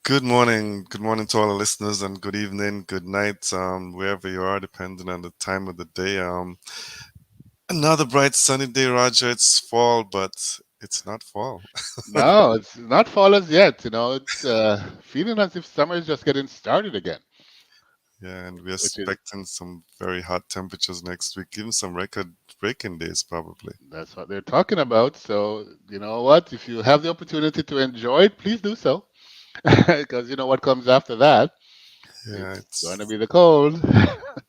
Good morning to all the listeners, and good evening, good night, wherever you are, depending on the time of the day. Another bright sunny day, Roger. It's fall, but it's not fall. No, it's not fall as yet. It's feeling as if summer is just getting started again, Yeah, and we're which is expecting some very hot temperatures next week, even some record-breaking days, probably. that's what they're talking about. So, you know what? If you have the opportunity to enjoy it, please do so, because you know what comes after that. Yeah, It's going to it's be the cold.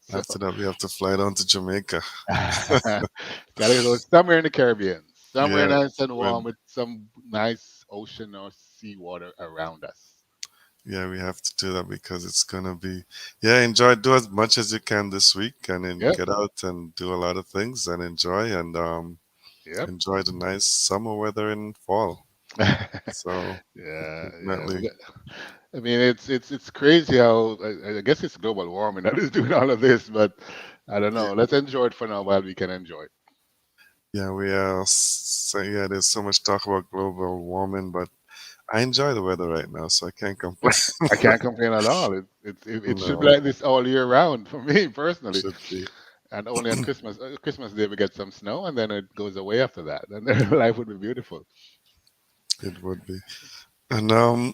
So, after that we have to fly down to Jamaica. gotta go somewhere in the Caribbean, somewhere Yeah, nice and when warm with some nice ocean or seawater around us. yeah, we have to do that because it's gonna be yeah, enjoy, do as much as you can this week, and then Yep. get out and do a lot of things and enjoy and Yep. enjoy the nice summer weather in fall. So Yeah, yeah. definitely, I mean, it's crazy how I guess it's global warming that is doing all of this, but I don't yeah, know. Let's enjoy it for now while we can enjoy it. yeah, we are. So yeah, there's so much talk about global warming, but I enjoy the weather right now, so I can't complain. I can't complain at all. It should be No, like this all year round for me personally, should be. and only on Christmas Day we get some snow, and then it goes away after that, and then life would be beautiful. It would be. And a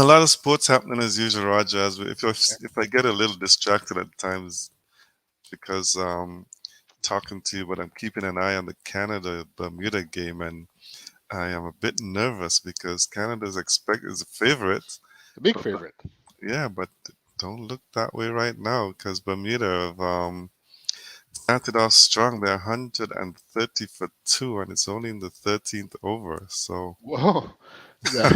lot of sports happening as usual, Roger. If I get a little distracted at times because talking to you, but I'm keeping an eye on the Canada Bermuda game, and I am a bit nervous because is a favorite, A big but favorite. yeah, but don't look that way right now because Bermuda have started off strong. They're 130 for two, and it's only in the 13th over, so Whoa, that,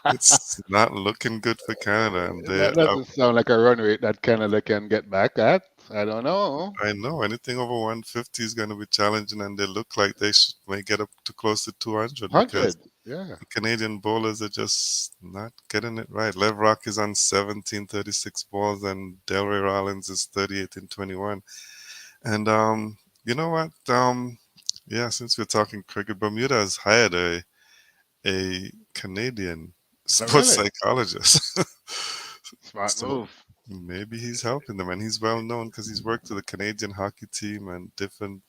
it's not looking good for Canada. And they, that doesn't sound like a run rate that Canada can get back at. I don't know. I know anything over 150 is going to be challenging, and they look like they may get up to close to 200 because 100. Yeah. the Canadian bowlers are just not getting it right. Lev Rock is on 1736 balls, and Delray Rollins is 38 in 21. And you know what? Yeah, since we're talking cricket, Bermuda has hired a Canadian Oh, sports really? psychologist. Smart So move. maybe he's helping them, and he's well known because he's worked with the Canadian hockey team and different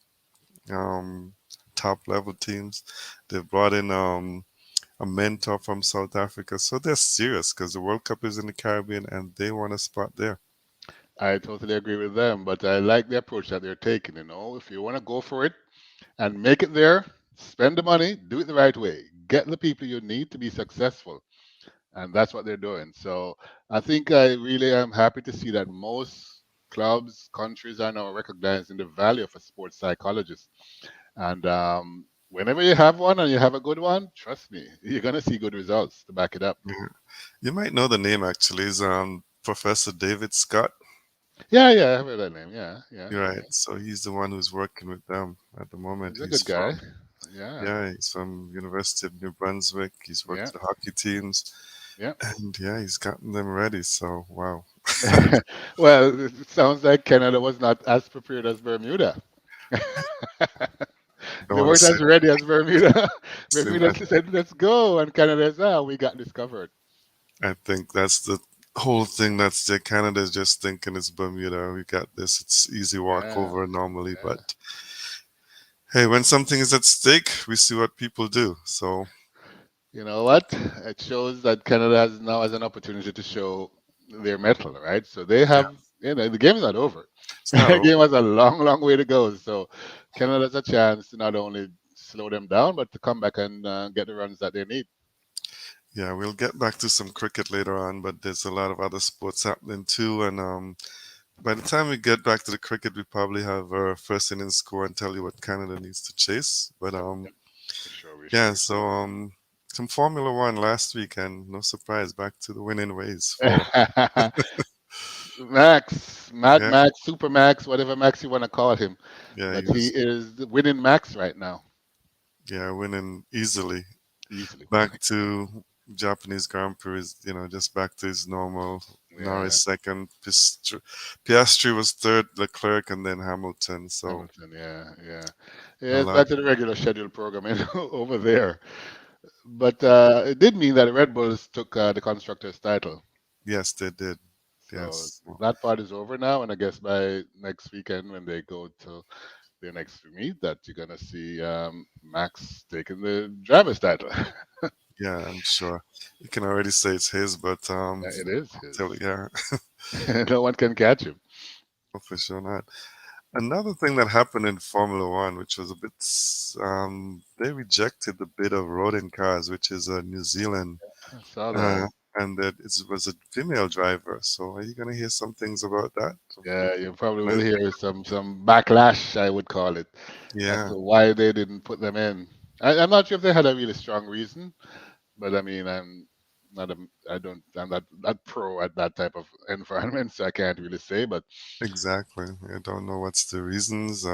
um, top level teams. They've brought in a mentor from South Africa, so they're serious because the World Cup is in the Caribbean and they want a spot there. I totally agree with them, but I like the approach that they're taking. If you want to go for it and make it there, spend the money, do it the right way, get the people you need to be successful, and that's what they're doing. So I think I really am happy to see that most clubs, countries are now recognizing the value of a sports psychologist. And whenever you have one and you have a good one, trust me, you're gonna see good results to back it up. Yeah. You might know the name actually. Is Professor David Scott. Yeah, yeah, I heard that name. Yeah, yeah, You're right. yeah. So he's the one who's working with them at the moment. He's a good guy. Yeah, He's from University of New Brunswick. He's worked yeah, with the hockey teams, yeah. and yeah, he's gotten them ready. So wow. Well, it sounds like Canada was not as prepared as Bermuda. Don't They want to weren't say as ready as Bermuda. that. Bermuda said, "Let's go," and Canada said, "Ah, we got this covered." I think that's the whole thing. That's the Canada is just thinking it's Bermuda. We got this. It's easy Yeah, walkover normally, yeah. but hey, when something is at stake, we see what people do. So You know what? It shows that Canada has now has an opportunity to show their mettle, right? So they yeah, have, the game is not over. it's not The over. game has a long, long way to go. So Canada has a chance to not only slow them down, but to come back and get the runs that they need. Yeah, we'll get back to some cricket later on, but there's a lot of other sports happening too. And by the time we get back to the cricket, we probably have our first inning score and tell you what Canada needs to chase. But Yep, yep. We sure, we yeah, sure. so some Formula One last weekend. No surprise, back to the winning ways for Max, Mad yeah, Max, Super Max, whatever Max you want to call him. yeah. But He he was is the winning Max right now, yeah winning easily. easily. Back to Japanese Grand Prix, just back to his normal. Yeah, Norris second, Piastri was third, Leclerc, and then Hamilton. So Hamilton. Yeah, yeah. a Yeah, it's lot. back to the regular schedule programming over there. But it did mean that the Red Bulls took the constructors' title. Yes, they did. So Yes. Well, that part is over now, and I guess by next weekend when they go to their next meet, that you're gonna see Max taking the driver's title. yeah, I'm sure. You can already say it's his, but It is tell his. yeah, No one can catch him. no, for sure not. Another thing that happened in Formula One, which was a bit, they rejected the bid of Rodin Cars, which is a New Zealand, I saw that. uh, and that it was a female driver. So are you gonna hear some things about that? Yeah, you probably will Like, hear some backlash, I would call it, as yeah, to why they didn't put them in. I'm not sure if they had a really strong reason, but I mean, not a, I don't, I'm not pro at that type of environment, so I can't really say. But exactly. I don't know what's the reasons.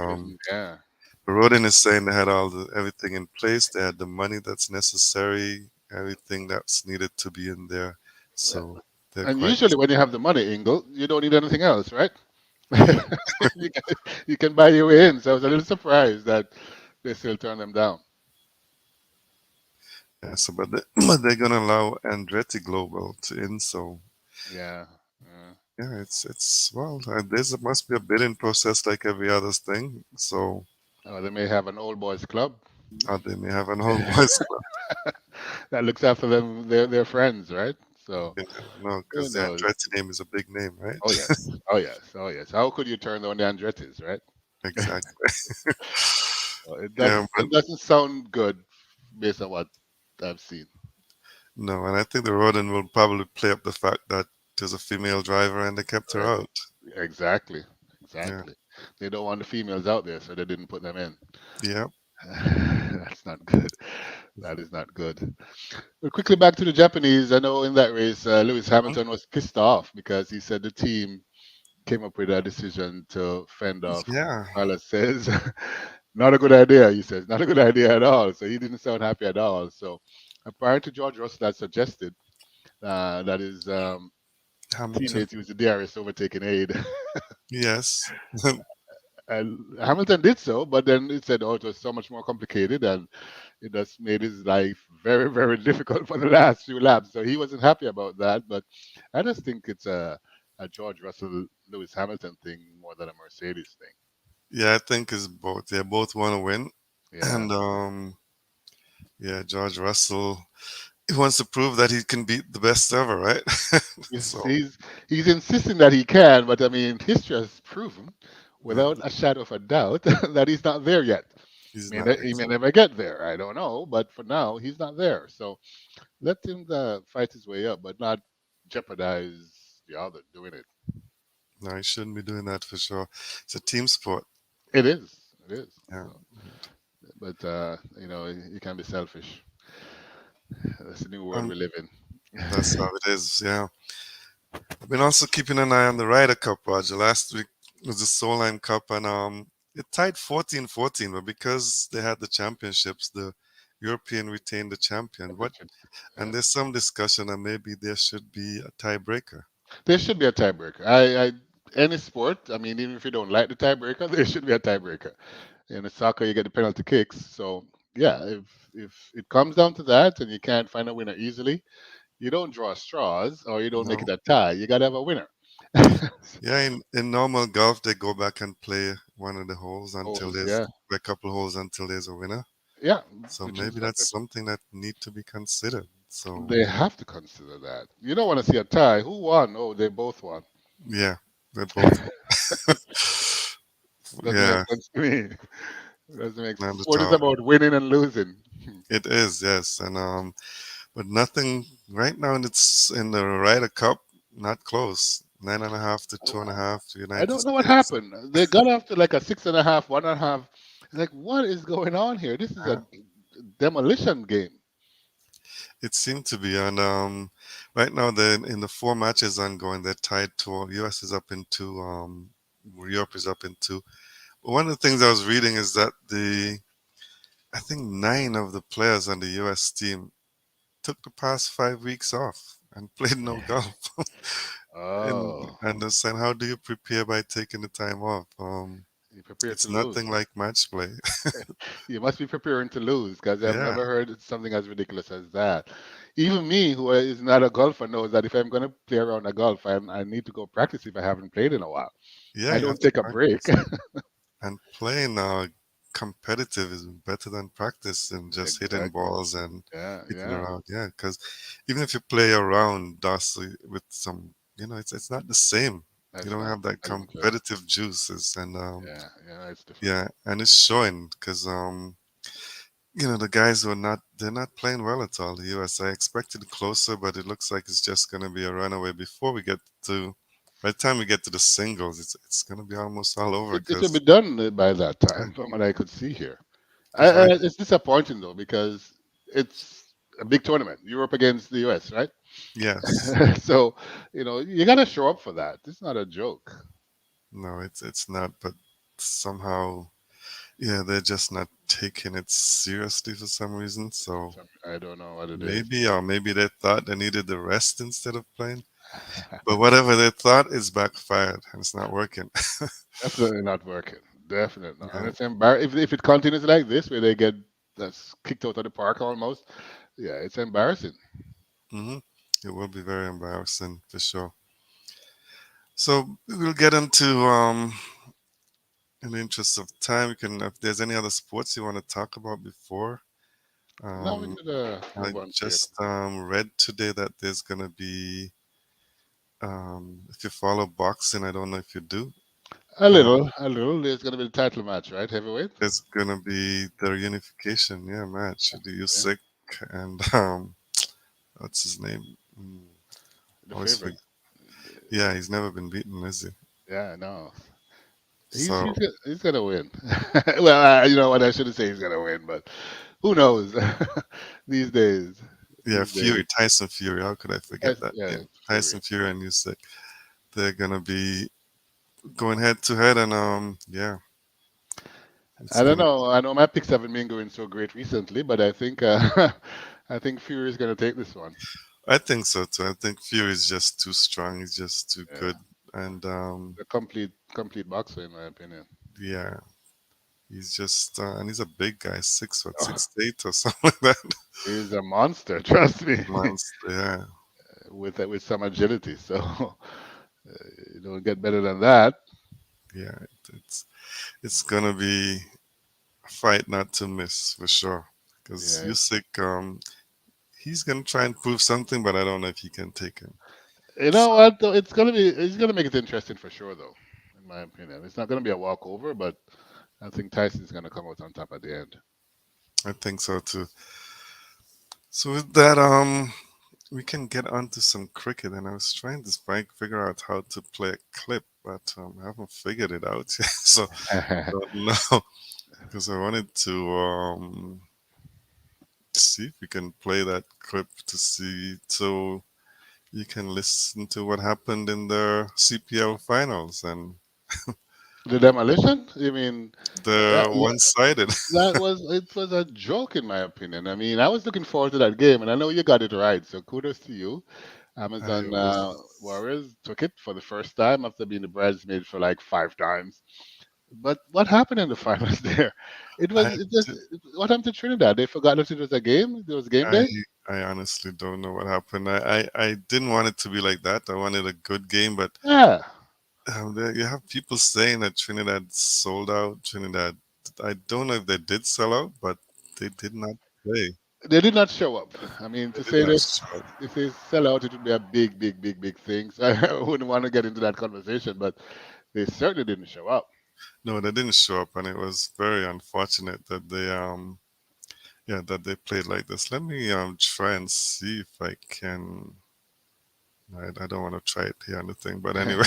yeah, But Rodin is saying they had all the everything in place. They had the money that's necessary, everything that's needed to be in there. So they're and quite usually when you have the money, Ingle, you don't need anything else, right? yeah, you can, you can buy your way in. So I was a little surprised that they still turned them down. yeah. So but they're gonna allow Andretti Global to in. So Yeah. Yeah. yeah, it's well, there's must be a bidding process like every other thing. So They may have an old boys club they may have an old boys club. that looks after them, their friends, right? So Yeah, no, who because the knows? Andretti name is a big name, right? Oh yes, oh yes, oh yes. How could you turn down the Andretti's, right? Exactly. Yeah, but It doesn't sound good based on what I've seen. no, and I think the Rodin will probably play up the fact that there's a female driver and they kept her Right. out. Exactly, Yeah. exactly. They don't want the females out there, so they didn't put them in. Yeah. That's not good. That is not good. But quickly back to the Japanese. I know in that race, Lewis Mhm. Hamilton was pissed off because he said the team came up with a decision to fend off Yeah. Carlos says, not a good idea, he says, not a good idea at all. So he didn't sound happy at all. So prior to George Russell had suggested that his Hamilton. teammates use the DRS overtaking aid. Yes. And Hamilton did so, but then it said, oh, it was so much more complicated and it just made his life very, very difficult for the last few laps. So he wasn't happy about that. But I just think it's a George Russell, Lewis Hamilton thing more than a Mercedes thing. Yeah, I think it's both. They both want to win. Yeah. And yeah, George Russell, he wants to prove that he can beat the best ever, right? He's, So he's he's insisting that he can, but I mean, history has proven, no, without a shadow of a doubt, that he's not there yet. he's not He may exact. never get there. I don't know, but for now, he's not there. So let him fight his way up, but not jeopardize the other doing it. No, he shouldn't be doing that for sure. It's a team sport. It is. It is. Yeah, So, but you can be selfish. That's the new world um, we live in. that's how it is. Yeah. I've been also keeping an eye on the Ryder Cup, Roger. Last week was the Solheim Cup, and it tied 14-14, but because they had the championships, the European retained the champion. What? And Yeah. there's some discussion that maybe there should be a tiebreaker. There should be a tiebreaker. Any sport. I mean, even if you don't like the tiebreaker, there should be a tiebreaker. In soccer, you get the penalty kicks. So yeah, if it comes down to that, and you can't find a winner easily, you don't draw straws or you don't make No. it a tie. You gotta have a winner. Yeah, in normal golf, they go back and play one of the holes until Holes, there's yeah, a couple holes until there's a winner. yeah, So which is maybe that's something that need to be considered. So they have to consider that. You don't want to see a tie. Who won? Oh, they both won. yeah, they both. Doesn't make Yeah, sense to me. Doesn't make not at sport is all. about winning and losing. It is, yes, and but nothing right now. It's in the Ryder Cup, not close. 9.5 to 2.5 to I United don't know what States. happened. They got off to like a 6.5, 1.5. Like, what is going on here? This is a Uh, demolition game. it seemed to be, and right now they're in the four matches ongoing. They're tied to. US is up in two. Europe is up in two. But one of the things I was reading is that I think nine of the players on the US team took the past 5 weeks off and played no golf. and Oh, and they're saying, how do you prepare by taking the time off? You prepare to It's lose. nothing like match play. You must be preparing to lose because I've Yeah, never heard something as ridiculous as that. Even me, who is not a golfer, knows that if I'm going to play around a golf, I need to go practice if I haven't played in a while. yeah, I you don't have to take a break. practice. And playing competitive is better than practice and just hitting Exactly. balls and Yeah, kicking yeah. around. Yeah, because even if you play around Dusty with some, it's not the same. You That's don't not. have that Not even close. competitive juices, and Yeah, yeah, it's different. yeah, and it's showing because the guys they're not playing well at all. The US, I expected closer, but it looks like it's just gonna be a runaway before we get to. By the time we get to the singles, it's gonna be almost all over It will be because done by that yeah, time, from what I could see here. because right, It's disappointing though because it's a big tournament, Europe against the US, right? yes, So you got to show up for that. It's not a joke. no, it's not, but somehow, yeah, they're just not taking it seriously for some reason. So I don't know what it is. maybe they thought they needed the rest instead of playing. But whatever they thought is backfired and it's not working. Definitely not working. Definitely not. And Yeah. it's if it continues like this, where they get that's kicked out of the park almost. Yeah, it's embarrassing. hmm It will be very embarrassing for sure. So we'll get into in the interest of time, we can if there's any other sports you want to talk about before. Now we Um, could I move on to it. just read today that there's gonna be if you follow boxing, I don't know if you do. A Uh, little, a little. There's going to be the title match, right? Heavyweight. there's gonna be the unification, yeah, match. The Yeah, Usyk and what's his name? the Always favorite. forget. Yeah, he's never been beaten, is he? Yeah, no. So He's gonna win. Well, you know what? I shouldn't say he's gonna win, but who knows these days? yeah, These days, Tyson Fury. How could I forget that Yeah, name? Fury. Tyson Fury and Usyk. They're gonna be going head to head, and yeah, it's I don't gonna. know. I know my picks haven't been going so great recently, but I think I think Fury is gonna take this one. I think so too. I think Fury is just too strong. He's just too Yeah, good, and a complete boxer in my opinion. yeah, he's just and he's a big guy, 6 foot, 6'8" or something like that. He's a monster, trust me, Monster, yeah, with some agility. So you don't get better than that. yeah. It's gonna be a fight not to miss for sure. Because Yeah. Usyk, he's gonna try and prove something, but I don't know if he can take him. You know So what though? It's gonna make it interesting for sure though, in my opinion. It's not gonna be a walkover, but I think Tyson's gonna come out on top at the end. I think so too. So with that, we can get onto some cricket, and I was trying to figure out how to play a clip, but I haven't figured it out yet. So I don't know because I wanted to see if we can play that clip to see so you can listen to what happened in the CPL finals and The demolition? You mean the that, one-sided. that was it was a joke in my opinion. I mean, I was looking forward to that game, and I know you got it right. So kudos to you. I Amazon was. Warriors took it for the first time after being the bridesmaid for like 5 times. But what happened in the finals there? I What happened to Trinidad? They forgot that it was a game. It was game I day. I honestly don't know what happened. I didn't want it to be like that. I wanted a good game, but Yeah, you have people saying that Trinidad sold out. Trinidad, I don't know if they did sell out, but they did not play. they did not show up. I mean, to They did say not that show up. if they sell out, it would be a big, big, big, big thing. So I wouldn't want to get into that conversation, but they certainly didn't show up. No, they didn't show up, and it was very unfortunate that they yeah that they played like this. Let me try and see if I can. I don't want to try it here on the thing, but anyway,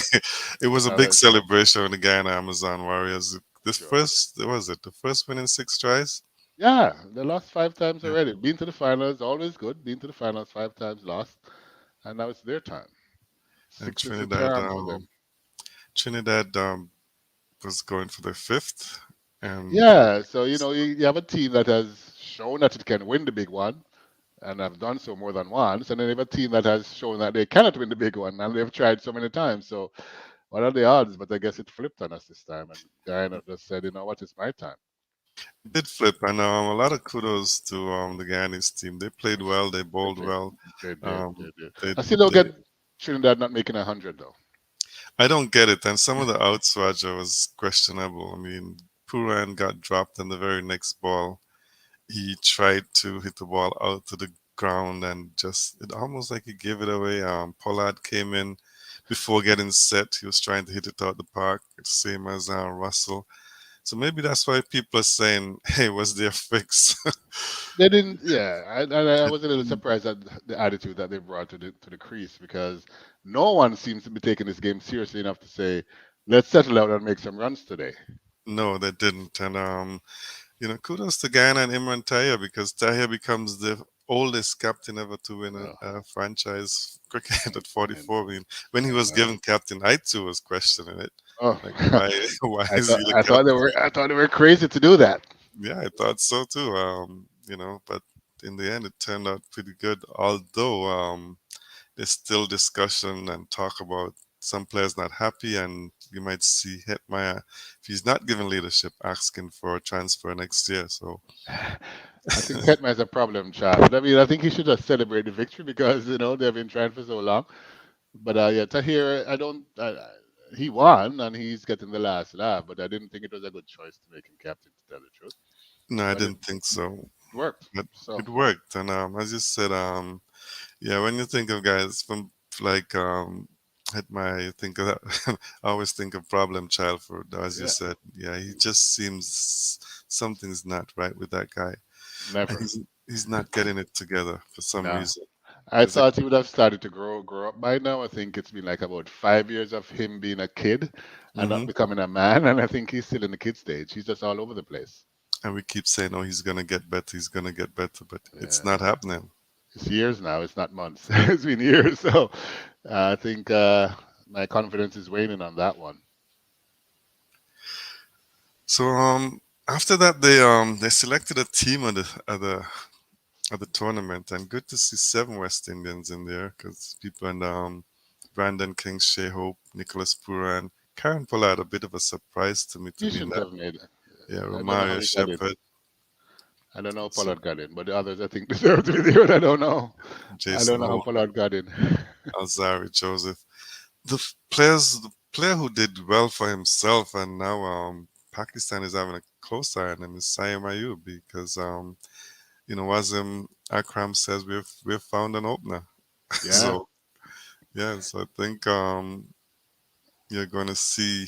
it was a All big right, celebration with the Guyana Amazon Warriors. This sure. first, was it the first win in 6 tries? Yeah, they lost 5 times Yeah. already. Been to the finals, always good. Been to the finals 5 times, lost, and now it's their time. And Sickness the charm for them. Trinidad was going for their fifth, and Yeah, so you have a team that has shown that it can win the big one, and have done so more than once, and then you have a team that has shown that they cannot win the big one, and they've tried so many times. So what are the odds? But I guess it flipped on us this time, and Guyana just said, you know what, it's my time. It did flip, and a lot of kudos to the Guyanese team. They played well, they They bowled played. well. They did. Um, They did. they I still don't they get Trinidad not making 100 though. I don't get it. And some of the outs, Roger, was questionable. I mean, Puran got dropped on the very next ball. He tried to hit the ball out to the ground and just, it almost like he gave it away. Pollard came in before getting set. He was trying to hit it out the park, same as Russell. So maybe that's why people are saying, hey, what's their fix? They didn't. Yeah, I was a little surprised at the attitude that they brought to the crease because no one seems to be taking this game seriously enough to say, let's settle out and make some runs today. No, they didn't. And kudos to Guyana and Imran Tahir because Tahir becomes the oldest captain ever to win Oh, a franchise cricket at and 44. I mean, when he was and given captain, I too was questioning it. oh, Like, why, why I is thought he the I thought they captain? were I thought they were crazy to do that. Yeah, I thought so too. But in the end, it turned out pretty good. Although there's still discussion and talk about some players not happy, and you might see Hetmeyer, if he's not given leadership, asking for a transfer next year. So I think Petman is a problem child. I mean, I think he should have celebrated the victory because they've been trying for so long. But yeah, Tahir, I don't. He won and he's getting the last laugh, but I didn't think it was a good choice to make him captain, to tell the truth. no, I But didn't think so. it worked. But So it worked, and as you said, yeah, when you think of guys from like Hetmeyer, you think of that. I always think of problem child for as you yeah, said. Yeah, he just seems something's not right with that guy. And never. he's not getting it together for some No. reason. I There's a thought he would have started to grow up by now. I think it's been like about 5 years of him being a kid and not hmm becoming a man, and I think he's still in the kid stage. He's just all over the place. and we keep saying, "Oh, he's gonna get better. He's gonna get better," but it's Yeah. not happening. It's years now. It's not months. It's been years. So I think my confidence is waning on that one. So after that, they selected a team at the tournament, and good to see 7 West Indians in there because people and Brandon King, Shea Hope, Nicholas Puran, Karen Pollard, a bit of a surprise to me to He be in shouldn't that. have made it. Yeah, I don't know how Romario he got in. Shepherd, I don't know how so Pollard got in, but the others I think deserve to be there. But I don't know. I don't Jason know how Holder, Pollard got in. Alzari Joseph. The player who did well for himself, and now Pakistan is having a close eye on him is Sayem Ayub because Wazim Akram says we've found an opener. Yeah, So yeah, so I think you're gonna see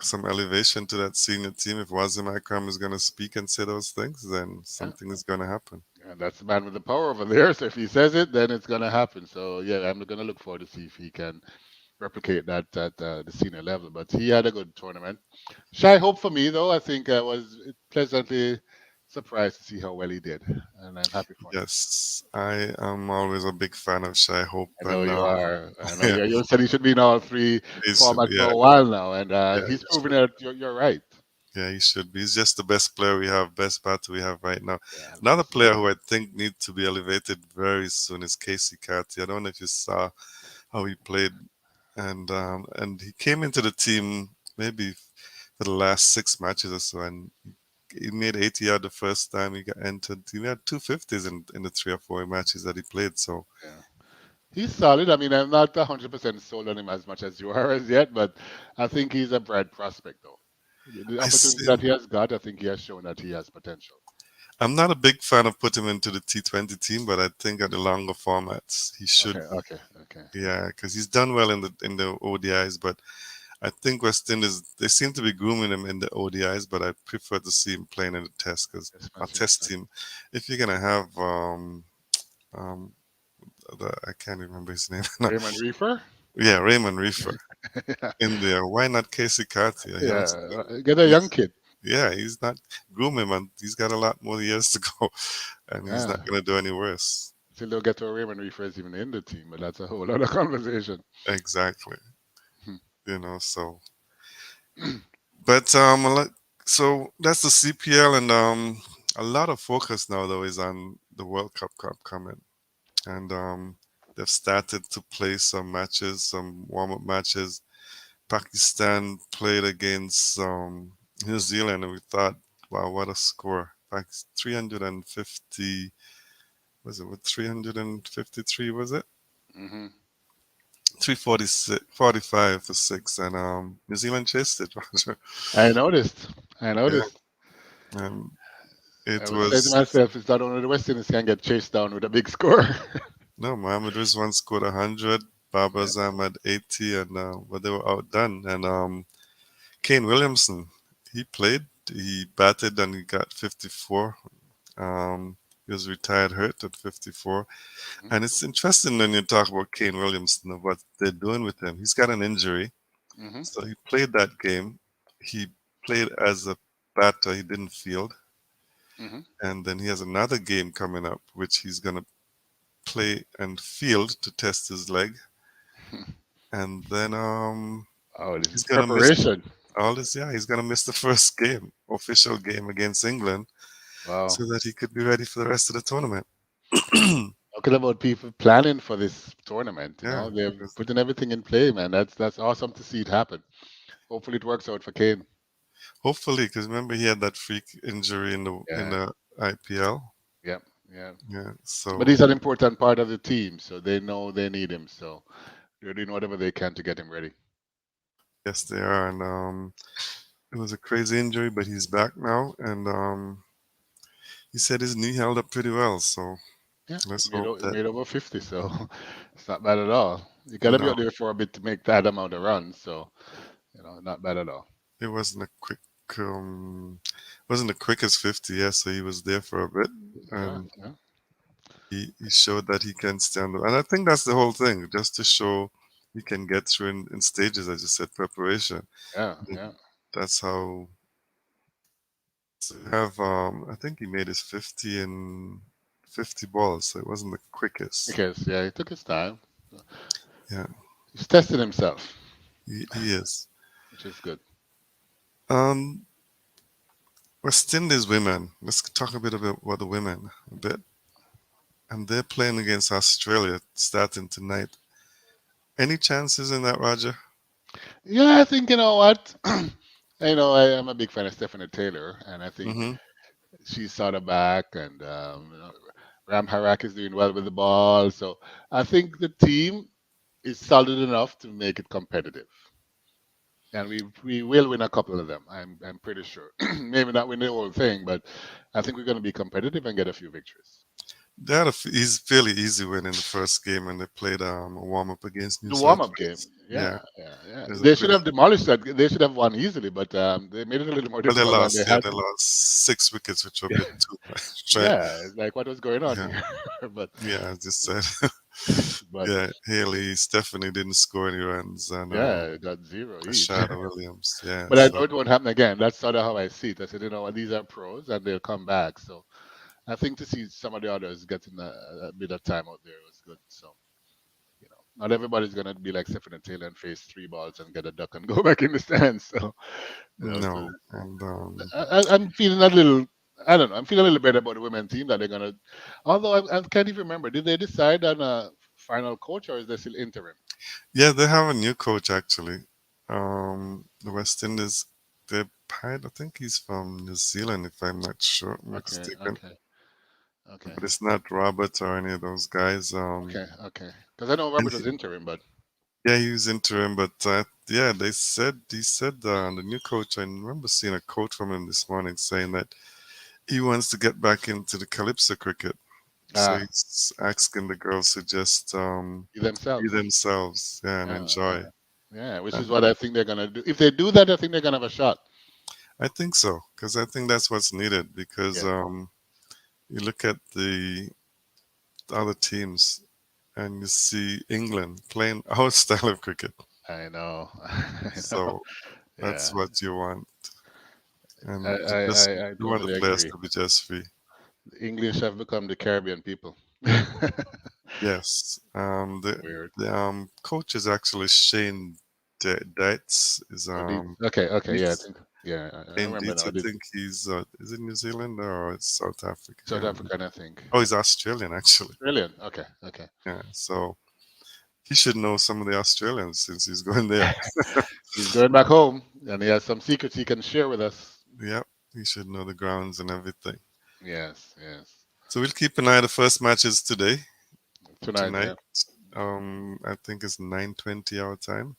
some elevation to that senior team. If Wazim Akram is gonna speak and say those things, then yeah. something is gonna happen. And that's the man with the power over there. So if he says it, then it's gonna happen. So yeah, I'm gonna look forward to see if he can replicate that at the senior level. But he had a good tournament. Shy hope for me though. I think I was pleasantly surprised to see how well he did, and I'm happy for him. Yes, I am always a big fan of Shy Hope, I know and you are. I know yeah, you said he should be in all three formats for yeah, a while now, and yeah, he's he proven should. that you're right. Yeah, he should be. He's just the best player we have, best batter we have right now. Yeah, Another so player who I think needs to be elevated very soon is Casey Carty. I don't know if you saw how he played, and he came into the team maybe for the last 6 matches or so, and he made 80 yard the first time he got entered. He had 250s in the 3 or 4 matches that he played. So yeah. He's solid. I mean, I'm not 100% sold on him as much as you are as yet, but I think he's a bright prospect, though. The I opportunity see. that he has got, I think he has shown that he has potential. I'm not a big fan of putting him into the T20 team, but I think at the longer formats he Okay, should. okay, okay. Yeah, because he's done well in the ODIs, but I think West Indies they seem to be grooming him in the ODIs, but I prefer to see him playing in the Test because Yes, our matches. Test team, if you're gonna have um I can't remember his name. No, Raymond Reefer? yeah, Raymond Reefer Yeah, in there. Why not Casey Carty, a youngster? yeah. Get a young He's kid. yeah, he's not groom him, and he's got a lot more years to go, and he's not Yeah. gonna do any worse. Till they'll get to a Raymond Reefer is even in the team, but that's a whole other conversation. Exactly. So but so that's the CPL, and a lot of focus now though is on the World Cup coming, and they've started to play some matches, some warm-up matches. Pakistan played against New Zealand, and we thought, wow, what a score! Like 350, was it with 353? Was it Hmm. 346, 45 to six? And New Zealand chased it, Roger. I noticed. I Yeah, noticed. and I it was saying to was myself, it's not only the West Indies can get chased down with a big score. no. Mohammed Rizwan scored 100, Baba Yeah. Azam had 80, and but they were outdone. And Kane Williamson, he played, he batted, and he got 54. He was retired hurt at 54. And it's interesting when you talk about Kane Williamson of what they're doing with him. He's got an injury, Mm-hmm. so he played that game. He played as a batter, he didn't field. Hmm. And then he has another game coming up, which he's going to play and field to test his leg. And then Oh, this he's is going to miss preparation. all this. Yeah, he's going to miss the first game, official game against England, Wow. so that he could be ready for the rest of the tournament. Yeah, Talking about people planning for this tournament, they're because putting everything in play, man. That's awesome to see it happen. Hopefully, it works out for Kane. hopefully, because remember he had that freak injury in Yeah, the IPL. yeah, yeah. Yeah, But so he's an important part of the team, so they know they need him. So they're doing whatever they can to get him ready. yes, they are, and it was a crazy injury, but he's back now, and he said his knee held up pretty well. So Yeah, let's hope he that made over 50, so it's not bad at all. You got you to be know out there for a bit to make that amount of runs, so not bad at all. it wasn't a quick wasn't the quickest 50. Yeah, so he was there for a bit, Yeah, and yeah, he showed that he can stand up. And I think that's the whole thing, just to show he can get through in stages, as you said, preparation. yeah, Th- yeah. That's how. So you have I think he made his 50 in 50 balls, so it wasn't the quickest. Because yeah, he took his time. Yeah, He's testing himself, he is. which is good. Um, West Indies women. Let's talk a bit about the women a bit. And they're playing against Australia starting tonight. Any chances in that, Roger? Yeah, I think you know what. I am a big fan of Stephanie Taylor, and I think Mm-hmm. she's sort of back, and Ram Harak is doing well with the ball. So I think the team is solid enough to make it competitive, and we will win a couple of them. I'm pretty sure. Maybe not win the whole thing, but I think we're going to be competitive and get a few victories. They had fairly easy win in the first game, and they played a warm up against New The South warm-up game, Wales. Yeah, yeah, yeah, yeah. it was a They should pretty. have demolished that. They should have won easily, but they made it a little more Well, they difficult than they lost. Yeah, had they to. lost 6 wickets, which were a bit too much. Right? Yeah, it's like what was going on Yeah, here? but yeah. I just said. but Yeah, Haley, Stephanie didn't score any runs, and yeah, it got zero each. Rashada Williams. Yeah, But I so know it won't happen again. That's sort of how I see it. I said, these are pros and they'll come back. So I think to see some of the others getting a bit of time out there was good. So not everybody's gonna be like Stephen Taylor and face three balls and get a duck and go back in the stands. So so no, and I'm feeling a little. I don't know. I'm feeling a little better about the women team that they're gonna. Although I can't even remember. Did they decide on a final coach or is they still interim? yeah, they have a new coach actually. The West Indies, they hired, I think he's from New Zealand, if I'm not sure Okay, mistaken, okay, okay, but it's not Robert or any of those guys. okay, okay. Because I know And Robert was interim, but yeah, he was interim, but yeah, he said the new coach. I remember seeing a quote from him this morning saying that he wants to get back into the calypso cricket. So ah, he's asking the girls to just be themselves. themselves, yeah, and Yeah, enjoy. yeah, yeah. Which is And what I think they're gonna do. If they do that, I think they're gonna have a shot. I think so, because I think that's what's needed. Because Yeah, you look at the other teams and you see England playing our style of cricket. I know, I know. So that's Yeah, what you want, I, and to I, just I you want the totally players agree. to be just free. The English have become the Caribbean people. Yes, Weird. the coach is actually Shane Dietz is Oh, okay, okay, yeah, I he's think, yeah, I Shane remember Dietz. now. I think he's is it New Zealand or it's South Africa? I South can't remember. African, I think. Oh, he's Australian actually. Brilliant. Okay, okay. Yeah, so. He should know some of the Australians since he's going there. He's going back home, and he has some secrets he can share with us. Yep, he should know the grounds and everything. Yes, yes. So we'll keep an eye. The first match is today, Tonight, tonight. yeah. I think it's 9:20 our time.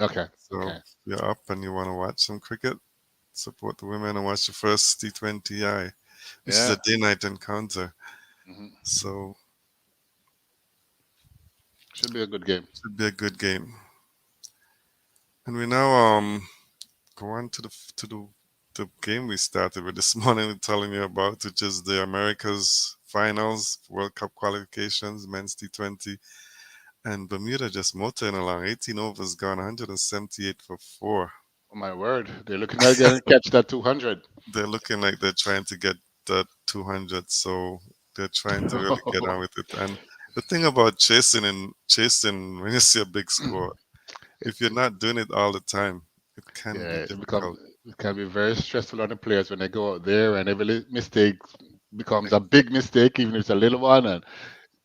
Okay, So okay. if you're up and you want to watch some cricket, support the women and watch the first T20I, which is a Yeah. day-night encounter. Hmm. So Should be a good game. should be a good game. And we now go on to the game we started with this morning telling you about, which is the Americas finals, World Cup qualifications, men's T20. And Bermuda just motoring along. 18 overs gone, 178 for four. Oh my word, they're looking at getting catch that 200. They're looking like they're trying to get that 200, so they're trying to really get on with it. And the thing about chasing when you see a big score, if you're not doing it all the time, it can be Yeah, difficult. it can be very stressful on the players when they go out there and every mistake becomes a big mistake, even if it's a little one. And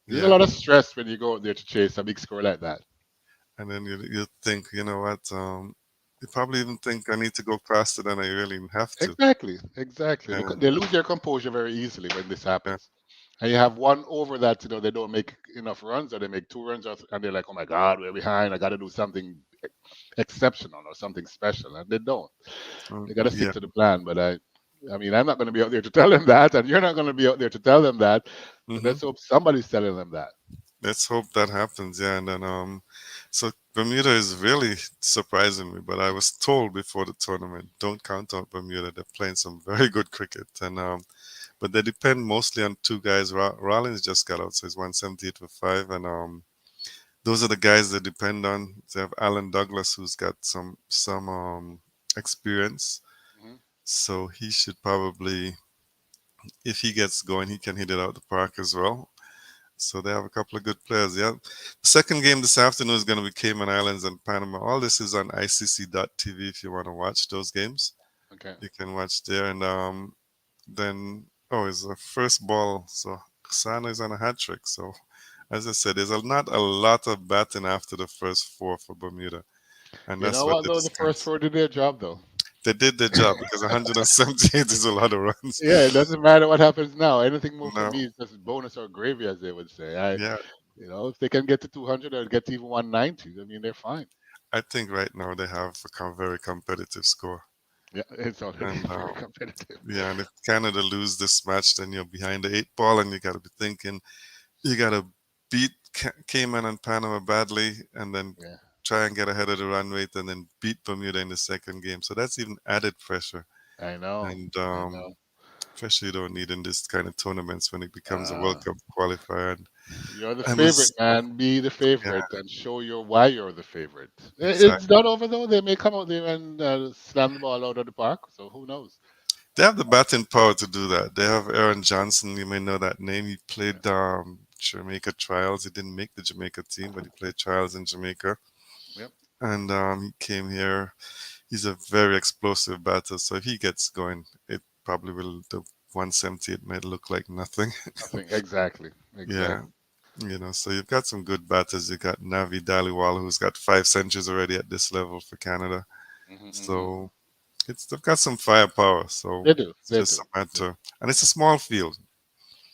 there's a Yeah, lot of stress when you go out there to chase a big score like that. and then you think, you know what? You probably even think I need to go faster than I really have to. Exactly, exactly. And They lose their composure very easily when this yeah, happens. And you have one over that they don't make enough runs, or they make two runs, and they're like, "Oh my God, we're behind. I got to do something exceptional or something special," and they don't. They got to stick yeah. to the plan. But I mean, I'm not going to be out there to tell them that, and you're not going to be out there to tell them that. But Hmm. let's hope somebody's telling them that. Let's hope that happens. Yeah, and then so Bermuda is really surprising me. But I was told before the tournament, don't count out Bermuda. They're playing some very good cricket, and but they depend mostly on two guys. Rollins just got out, so he's 178 for five, and those are the guys they depend on. They have Alan Douglas, who's got some experience, Hmm. so he should probably, if he gets going, he can hit it out the park as well. So they have a couple of good players. Yeah. The second game this afternoon is going to be Cayman Islands and Panama. All this is on ICC.tv if you want to watch those games. Okay. You can watch there. And then, oh, it's the first ball. So Sana is on a hat trick. So, as I said, there's not a lot of batting after the first four for Bermuda. And You that's know what what the though? The first discounts. four did their job though. They did their job because 178 is a lot of runs. Yeah, it doesn't matter what happens now. Anything more for No, me is just bonus or gravy, as they would say. I, yeah, if they can get to 200 or get to even 190, I mean, they're fine. I think right now they have a very competitive score. Yeah, it's already And very competitive. yeah, and if Canada lose this match, then you're behind the eight ball, and you got to be thinking you got to beat Cayman and Panama badly, and then Yeah, try and get ahead of the run rate, and then beat Bermuda in the second game. So that's even added pressure, I know. and I know. pressure you don't need in this kind of tournaments when it becomes a World Uh, Cup qualifier. you're the And favorite, was man. Be the yeah, favorite and show your why you're the favorite. It's exactly. not over though. They may come out there and slam the ball out of the park. So who knows? They have the batting power to do that. They have Aaron Johnson. You may know that name. He Yeah. played Jamaica trials. He didn't make the Jamaica team, but he played trials in Jamaica. Yep. And he came here. He's a very explosive batter. So if he gets going, it probably will. The 178 might look like nothing. Nothing. Exactly. Yeah, Exactly. so you've got some good batters. You got Navi Daliwal, who's got 5 centuries already at this level for Canada. Hmm. So they've got some firepower. So They do. it's They just do. a They do. matter, and it's a small field.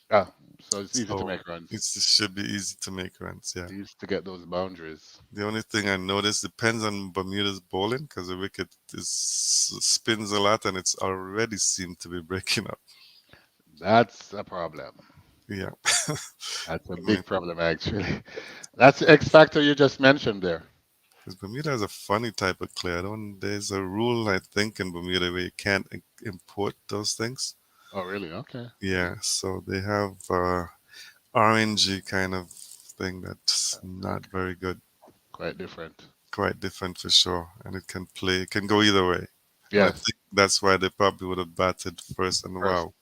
Ah, so it's easy to So make runs. it should be easy to make runs. Yeah. Easy to get those boundaries. The only thing I noticed depends on Bermuda's bowling because the wicket spins a lot and it's already seemed to be breaking up. That's a problem. Yeah. That's a I mean, big problem, actually. That's the X factor you just mentioned there. 'cause Bermuda has a funny type of clay. I don't. There's a rule I think in Bermuda where you can't import those things. Oh, really? Okay. Okay. Yeah. So they have orangey kind of thing that's not Okay. very good. Quite different. Quite different for sure, and it can play. It can go either way. And I Yes. think that's why they probably would have batted first. And First, wow,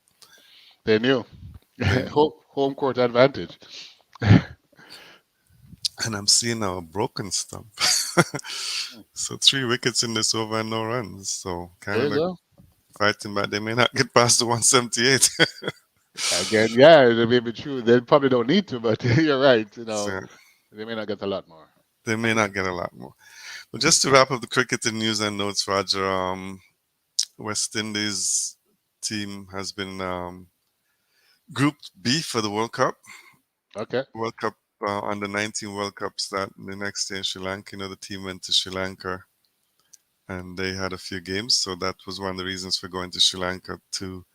they knew. they knew. Home court advantage. And I'm seeing now a broken stump. So 3 wickets in this over and no runs. So There you Canada go. fighting back. They may not get past the 178. Again, yeah, it may be true. They probably don't need to, but you're right. So They may not get a lot more. They may not get a lot more. But just to wrap up the cricket and news and notes, Roger, West Indies team has been Group B for the World Cup. Okay. World Cup under 19 World Cup start the next day in Sri Lanka. You know, the team went to Sri Lanka and they had a few games, so that was one of the reasons for going to Sri Lanka to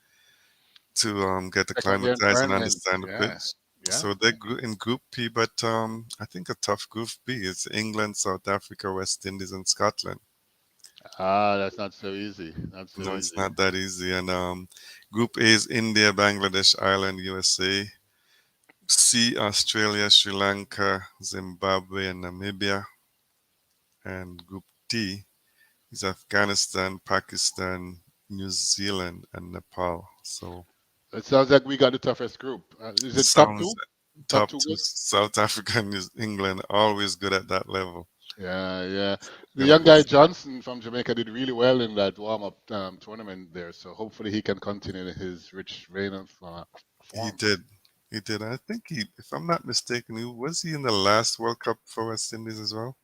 get Check out the acclimatized and environment. understand the Yeah. pitch. Yeah. So they're in Group P, but I think a tough Group B. It's England, South Africa, West Indies, and Scotland. Ah, that's not so easy. Not so No, it's easy. not that easy. And Group A is India, Bangladesh, Ireland, USA. C, Australia, Sri Lanka, Zimbabwe, and Namibia. And Group D is Afghanistan, Pakistan, New Zealand, and Nepal. So It sounds like we got the toughest group. Is it top sounds two? Top top two two. good? South Africa and England always good at that level. Yeah, yeah. The Gonna young be guy Johnson from Jamaica did really well in that warm-up tournament there, so hopefully he can continue his rich vein of he form. did. He did. I think he, if I'm not mistaken, he in the last World Cup for West Indies as well.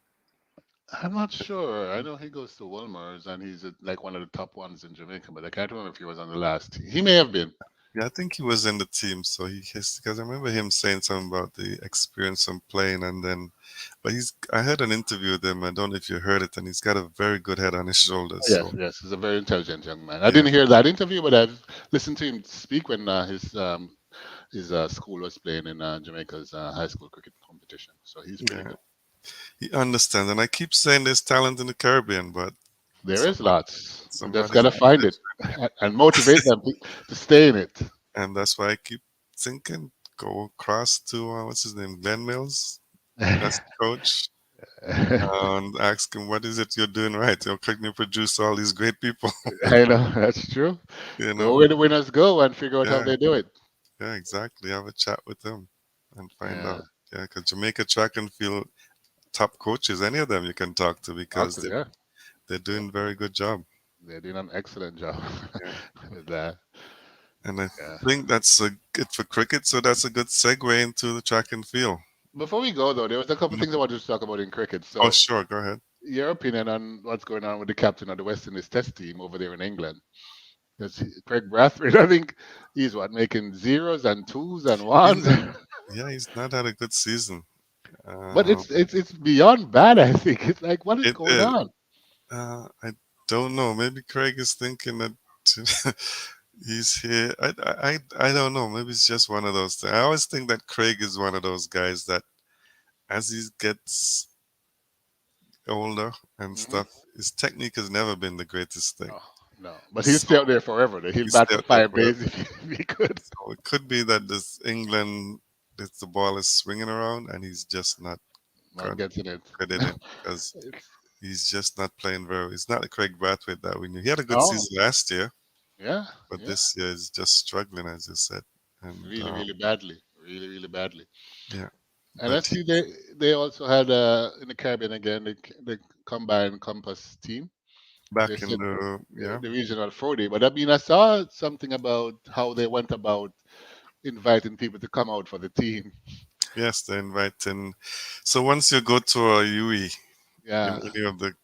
I'm not sure. I know he goes to Wilmer's and he's like one of the top ones in Jamaica, but I can't remember if he was on the last team. He may have been. Yeah, I think he was in the team, so he has because I remember him saying something about the experience of playing, and then, but he's I heard an interview with him. I don't know if you heard it, and he's got a very good head on his shoulders. Yes, So yes, he's a very intelligent young man. I yeah, didn't hear that interview, but I've listened to him speak when his school was playing in Jamaica's high school cricket competition. So he's pretty yeah, good. he understands, and I keep saying there's talent in the Caribbean, but There is somebody lots. We just somebody's gotta not find it measuring it, and motivate them to stay in it. and that's why I keep thinking go across to what's his name, Glenn Mills. That's the coach. And ask him, what is it you're doing right? How can you produce all these great people? I know that's true. you Go know? where the winners go and figure out how Yeah, they do it. yeah, exactly. Have a chat with them and find Yeah, out. Yeah, because Jamaica track and field top coaches, any of them you can talk to because doctor. Yeah, they're yeah. doing very good job. They're doing an excellent job Yeah. with that. And I Yeah. think that's a good for cricket, so that's a good segue into the track and field. Before we go though, there was a couple Mhm. things I wanted to talk about in cricket. Oh, So, sure, go ahead. your opinion on what's going on with the captain of the West Indies Test team over there in England? Because Craig Brathwaite, I think he's what making zeros and twos and He's ones. not, yeah, he's not had a good season. But Um, it's beyond bad. I think it's like what is it going is. on? I don't know. Maybe Craig is thinking that he's here. I don't know. Maybe it's just one of those things. I always think that Craig is one of those guys that as he gets older and Hmm. stuff, his technique has never been the greatest thing. No, no. But he'll So stay out there forever. He'll he's bat stay for out there 5 days forever. if he could. So it could be that this England, that the ball is swinging around and he's just not Not good, getting it. good at it because It's he's just not playing very. He's not the Craig Brathwaite that we knew. He had a good no, season last year, yeah, but yeah. this year is just struggling, as you said. And Really, really badly. Really, really badly. yeah, And I but he, see they also had in the Caribbean again the combined compass team. They back in said the yeah. the regional 40. But I mean, I saw something about how they went about inviting people to come out for the team. Yes, they're inviting. So once you go to a UE in Yeah, any of the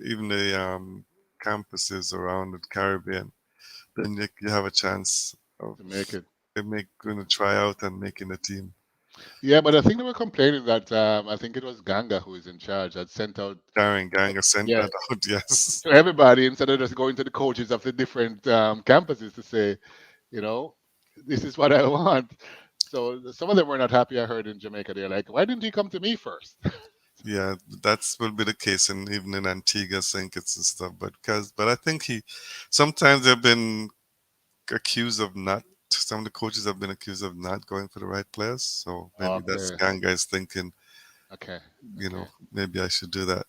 even the campuses around the Caribbean, then you have a chance of to make it. they make going to try out and making a team. Yeah, but I think they were complaining that I think it was Ganga who is in charge had sent out Darren Ganger sent yeah that out. Yes, to everybody instead of just going to the coaches of the different campuses to say, you know, this is what I want. So some of them were not happy. I heard in Jamaica, they're like, why didn't he come to me first? yeah, that's will be the case, and even in Antigua, Saint Kitts and stuff. But I think he sometimes they've been accused of not. Some of the coaches have been accused of not going for the right players. So maybe that's Okay, Gang guys thinking, okay, you okay. know, maybe I should do that.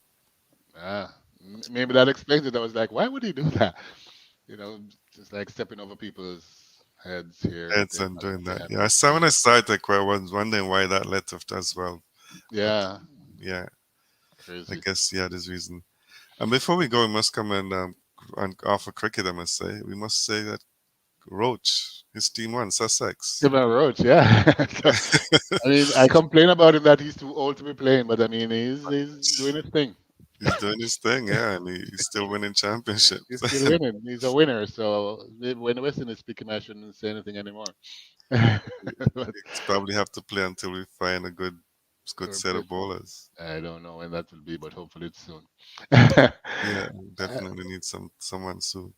Ah, maybe that explains it. I was like, why would he do that? You know, just like stepping over people's heads here that Heads and doing they that. have Yeah, I to. saw when Yeah, I saw it, like, I was wondering why that left as well. But yeah, yeah, I crazy. guess yeah, there's reason. And before we go, we must come and offer cricket. I must say, we must say that Roach. His team won, Sussex. Tim Roach, yeah. So, I mean, I complain about him that he's too old to be playing, but I mean, he's doing his thing. He's doing his thing, yeah, and he's still winning championships. He's still winning. He's a winner. So when Weston is speaking, I shouldn't say anything anymore. But, He's probably have to play until we find a good set of replacement. bowlers. I don't know when that will be, but hopefully it's soon. Yeah, definitely need someone soon,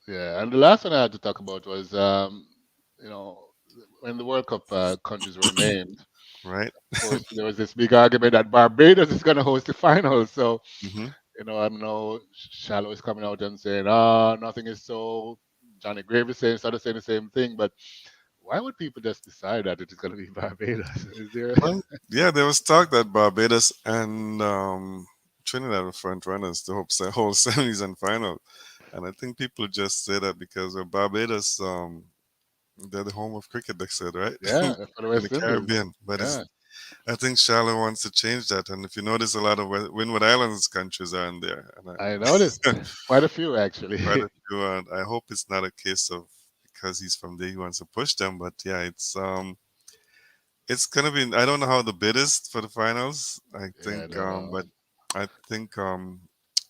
Yeah, and the last one I had to talk about was, you know, when the World Cup countries were named. right? Of course, there was this big argument that Barbados is going to host the final. So, Hmm. I know Shallow is coming out and saying, "Ah, nothing is so." Johnny Grave is saying, started saying the same thing. But why would people just decide that it is going to be Barbados? Is there? Well, yeah, there was talk that Barbados and Trinidad were front runners to hope whole semis and final, and I think people just say that because Barbados, they're the home of cricket. They said, right, Yeah, for the in the West Indies. Caribbean. But it's Yeah, I think Charlotte wants to change that, and if you notice, a lot of Windward Islands countries are in there, and I noticed quite a few quite actually. a few. And I hope it's not a case of because he's from there, he wants to push them. But yeah, it's gonna be. I don't know how the bid is for the finals. I Yeah, I think, don't know. but I think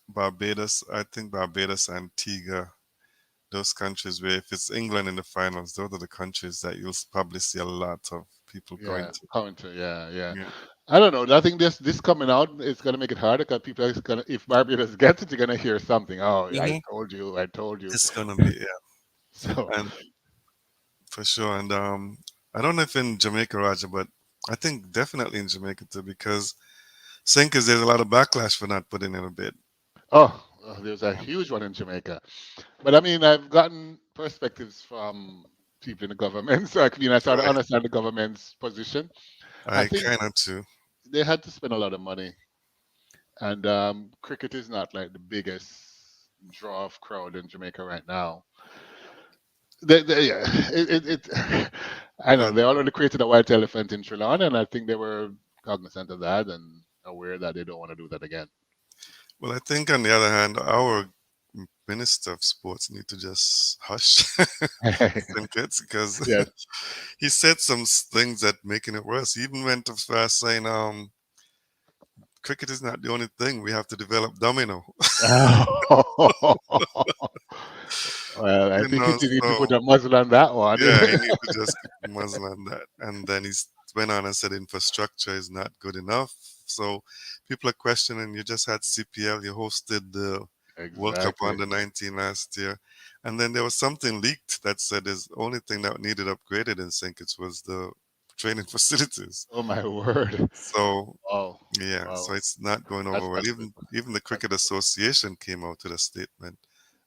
Barbados. I think Barbados, Antigua, those countries where if it's England in the finals, those are the countries that you'll probably see a lot of people going Yeah, to. counter. Yeah, yeah. Yeah. I don't know. I think this coming out is gonna make it harder because people are gonna, if Barbados gets it, you're gonna hear something. Oh, I Hmm. told you, I told you. It's gonna be, yeah, So, and for sure. And I don't know if in Jamaica, Roger, but I think definitely in Jamaica too, because Sinkers, there's a lot of backlash for not putting in a bid. there's a huge one in Jamaica. But I mean, I've gotten perspectives from people in the government, so I sort of Right. understand the government's position. I I think kind of too. they had to spend a lot of money, and cricket is not like the biggest draw of crowd in Jamaica right now. Yeah, I know And they already created a white elephant in Trelawney, and I think they were cognizant of that and aware that they don't want to do that again. well, I think on the other hand, our Minister of Sports need to just hush Sinkers because Yes. he said some things that making it worse. He even went as far as saying, cricket is not the only thing. We have to develop domino. Well, I You think he know, need to so put a muzzle on that one. yeah, he need to just keep the muzzle on that. And then he's went on and said infrastructure is not good enough. So people are questioning. You just had CPL. You hosted the World Cup Exactly. under 19 last year, and then there was something leaked that said the only thing that needed upgraded in Sinkits was the training facilities. Oh my word. So Wow. yeah, Wow. so it's not going over That's well. not good. Even the That's Cricket Association came out with a statement,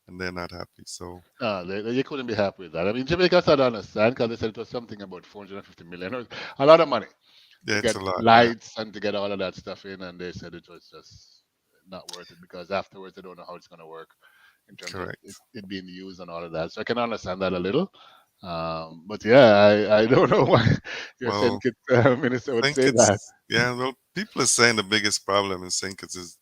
and they're not happy. So no, they couldn't be happy with that. I mean, Jamaica said understand because they said it was something about 450 million, or a lot of money to yeah, it's get a lot. Yeah, lights and to get all of that stuff in, and they said it was just not worth it because afterwards they don't know how it's going to work in terms of correct. it being used and all of that. So I can understand that a little. But yeah, I don't know why your Well, Senate minister would think say that. it's yeah. Well, people are saying the biggest problem in Sinkers is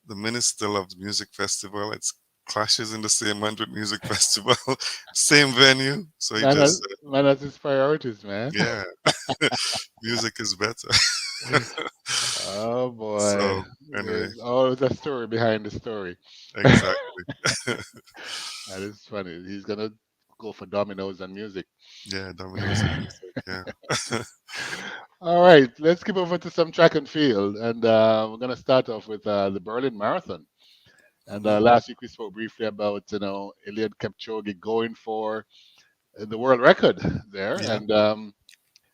the Minister of the Music Festival. It's clashes in the same 100 Music Festival, same venue. So he just said, Man has his priorities, man. yeah, music is better. Oh boy, So anyway, there's always a story behind the story. exactly. That is funny. He's gonna go for dominoes and music. Yeah, Domino's and music. Yeah. All right, let's keep over to some track and field, and we're gonna start off with the Berlin Marathon. And Hmm. last week we spoke briefly about Eliud Kipchoge going for the world record there, Yeah. and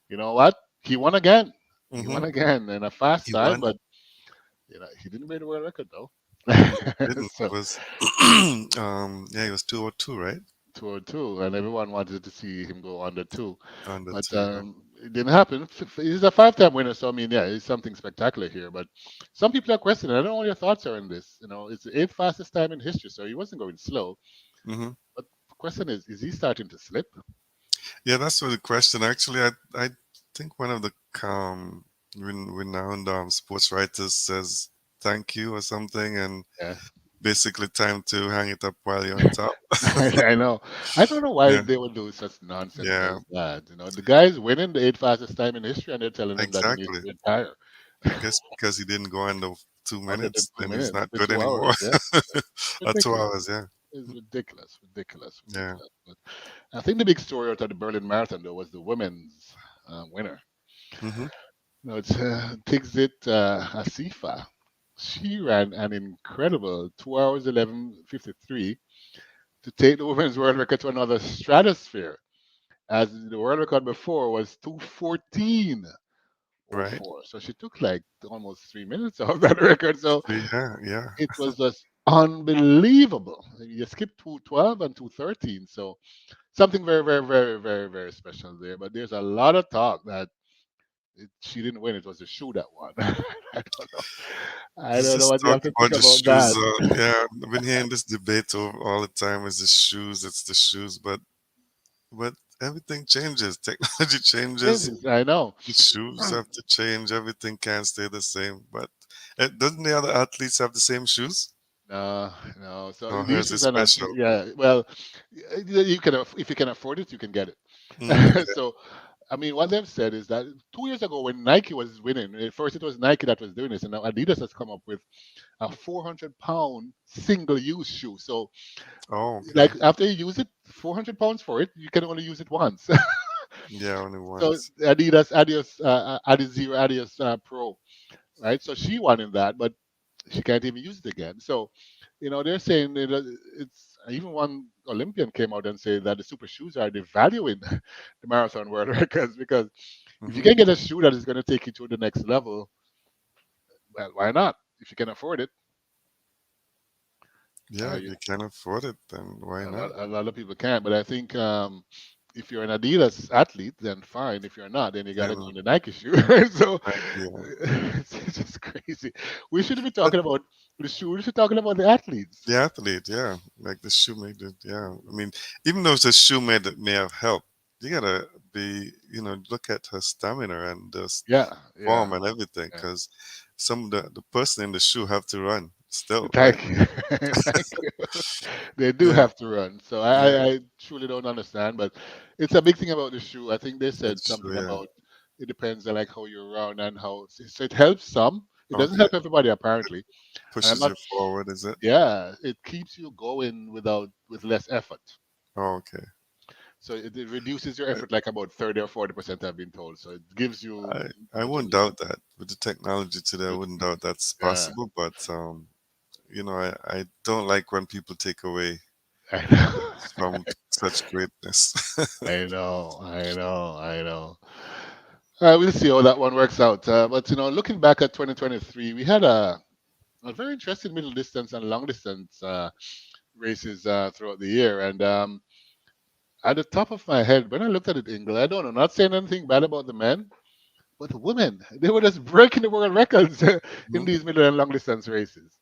you know what? He won again. He Hmm. won again in a fast He time, won. but he didn't break the world record though. No, he didn't. It So was yeah, he was 202, right? 202, and everyone wanted to see him go under two, Under but two, yeah. it didn't happen. He's a five-time winner, so I mean, yeah, it's something spectacular here. But some people are questioning. I don't know what your thoughts are on this. It's the eighth fastest time in history, so he wasn't going slow. Hmm. But the question is he starting to slip? Yeah, that's what the question. Actually, I think one of the renowned sports writers says thank you or something, and Yeah, basically time to hang it up while you're on top. I know. I don't know why Yeah, they would do such nonsense yeah, as that. The guy's winning the eighth fastest time in history, and they're telling him that he needs exactly. to retire I guess because he didn't go under 2 minutes, under then the he's 2 minutes, not under good two anymore. hours. Yeah, Or two ridiculous. hours, yeah, It's ridiculous, ridiculous, yeah, ridiculous. But I think the big story out of the Berlin Marathon though was the women's winner. hmm No, it's Tigzit Asifa. She ran an incredible 2 hours 11:53 to take the women's world record to another stratosphere, as the world record before was 2:14:04. right. So she took like almost 3 minutes off that record. So Yeah, yeah. it was just unbelievable. You skipped 2:12 and 2:13. So something very, very, very, very, very special there. But there's a lot of talk that she didn't win. It was the shoe that won. I don't know. I Let's don't know just what you talk have to think about the about shoes. that. Yeah, I've been hearing this debate all the time. Is the shoes? It's the shoes, but everything changes. Technology changes. Changes, I know. The shoes have to change. Everything can't stay the same. But doesn't the other athletes have the same shoes? No, no. So Or these hers is shoes are not. special? Yeah. Well, you can if you can afford it, you can get it. Okay. So I mean, what they've said is that 2 years ago when Nike was winning, at first it was Nike that was doing this, and now Adidas has come up with a 400-pound single-use shoe. So Oh, okay. like after you use it, 400 pounds for it, you can only use it once. Yeah, only So once. Adidas Zero, Adidas Pro, right? So she wanted that, but she can't even use it again. So, they're saying it's even one Olympian came out and said that the super shoes are devaluing the marathon world records because if you hmm can get a shoe that is going to take you to the next level, well, why not? If you can afford it, Yeah, if you you can afford it, then why not? a lot of people can, but I think if you're an Adidas athlete, then fine. If you're not, then you got to go Then in the Nike shoe. So like, yeah. it's just crazy. We shouldn't be But talking about the shoe. We should be talking about the athletes. the athlete, yeah, like the shoe made it, yeah. I mean, even though the shoe made it may have helped, you gotta look at her stamina and the Yeah, yeah, form and everything, yeah. because some of the person in the shoe have to run still, right? Thank you. Thank you. They do Yeah, have to run. So yeah, I truly don't understand, but it's a big thing about the shoe. I think they said that's something true. Yeah, about it depends on like how you run and how. So it helps some. It doesn't okay. help everybody apparently. And I'm Pushes not. you forward, is it? Yeah, it keeps you going with less effort. Oh, okay. So it reduces your effort like about 30 or 40%. I've been told. So it gives you I wouldn't motivation. doubt that with the technology today. I wouldn't doubt that's Yeah, possible, but I don't like when people take away I know. from such greatness. I know, I know, I know. We'll see how that one works out. But looking back at 2023, we had a very interesting middle distance and long distance races throughout the year. And at the top of my head, when I looked at it, Ingle, I don't know, not saying anything bad about the men, but the women, they were just breaking the world records in Mhm. these middle and long distance races.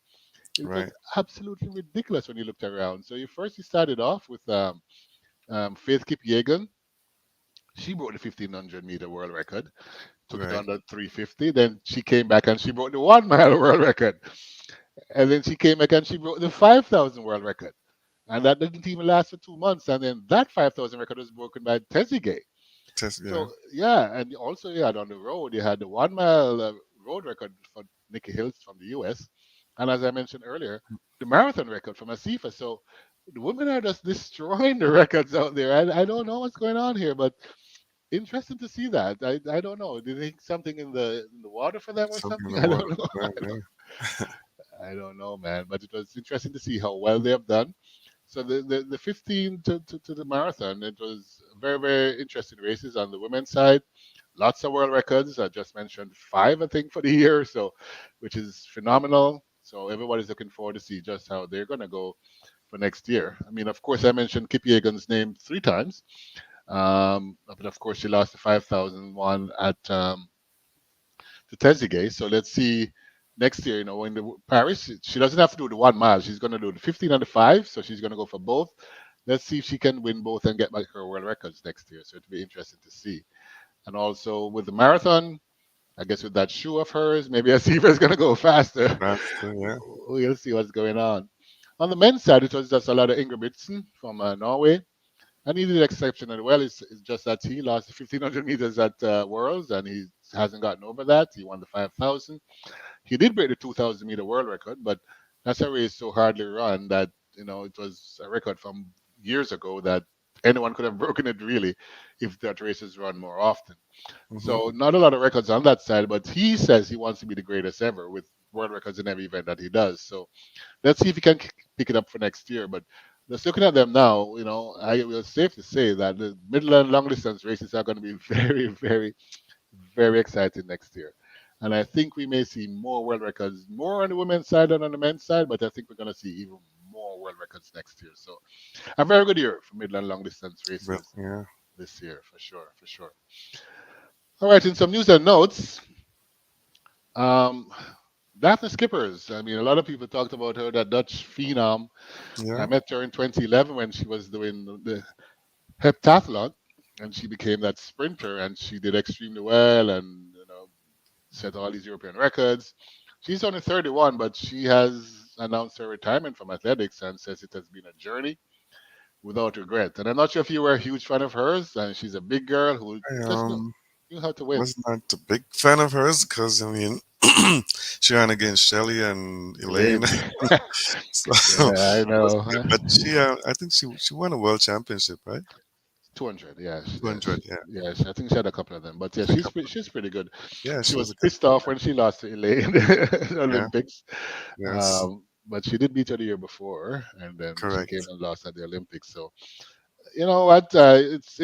It was Right. absolutely ridiculous when you looked around. So you started off with Faith Kipyegon. She broke the 1500-meter world record, took it Right. under 350. Then she came back and she broke the 1 mile world record. And then she came back and she broke the 5,000 world record. And that didn't even last for 2 months. And then that 5,000 record was broken by Tezige. Yeah. So, yeah. And also, you had on the road, you had the 1 mile road record for Nikki Hills from the US. And as I mentioned earlier, the marathon record from Asifa. So the women are just destroying the records out there. I don't know what's going on here, but interesting to see that. I don't know. Do you think something in the water for them or Something in something? the I water don't know. for them. Yeah. I don't know, man. But it was interesting to see how well they have done. So the 15 to the marathon, it was very, very interesting races on the women's side. Lots of world records. I just mentioned five, I think, for the year, so which is phenomenal. So everybody's looking forward to see just how they're gonna go for next year. I mean, of course, I mentioned Kip Yegan's name three times, but of course, she lost the 5,001 at to Tezige. So let's see next year. When the Paris, she doesn't have to do the 1 mile. She's going to do the 15 and the 5. So she's going to go for both. Let's see if she can win both and get back her world records next year. So it'll be interesting to see. And also with the marathon, I guess with that shoe of hers, maybe Asifa is going to go faster. Faster. Yeah. We'll see what's going on. On the men's side, it was just a lot of Inge from Norway, and he did exceptionally well. It's just that he lost the 1500 meters at Worlds, and he hasn't gotten over that. He won the 5000. He did break the 2000-meter world record, but that's a race so hardly run that it was a record from years ago that anyone could have broken it really if that race is run more often. Hmm. So not a lot of records on that side, but he says he wants to be the greatest ever with world records in every event that he does. So let's see if he can pick it up for next year. But just looking at them now, I it was safe to say that the middle and long distance races are going to be very, very, very exciting next year. And I think we may see more world records, more on the women's side than on the men's side, but I think we're going to see even more world records next year. So a very good year for middle and long distance But races yeah, this year, for sure, for sure. All right, in some news and notes, um, Daphne Skippers. I mean, a lot of people talked about her, that Dutch phenom. I yeah. met her in 2011 when she was doing the heptathlon, and she became that sprinter, and she did extremely well, and set all these European records. She's only 31, but she has announced her retirement from athletics and says it has been a journey without regret. And I'm not sure if you were a huge fan of hers, and she's a big girl who I just knew how to win. was not a big fan of hers because I mean, she ran against Shelley and Elaine, Elaine. so Yeah, I it wasn't know. good. But I think she won a world championship, right? 200, yeah, 200, yeah, yeah. I think she had a couple of them, but yeah, a couple. she's pretty good. Yeah, She she was was a good pissed off player. when she lost to Elaine in the Yeah, Olympics, yes, but she did beat her the year before, and then she came correct. and lost at the Olympics. So you know what? It's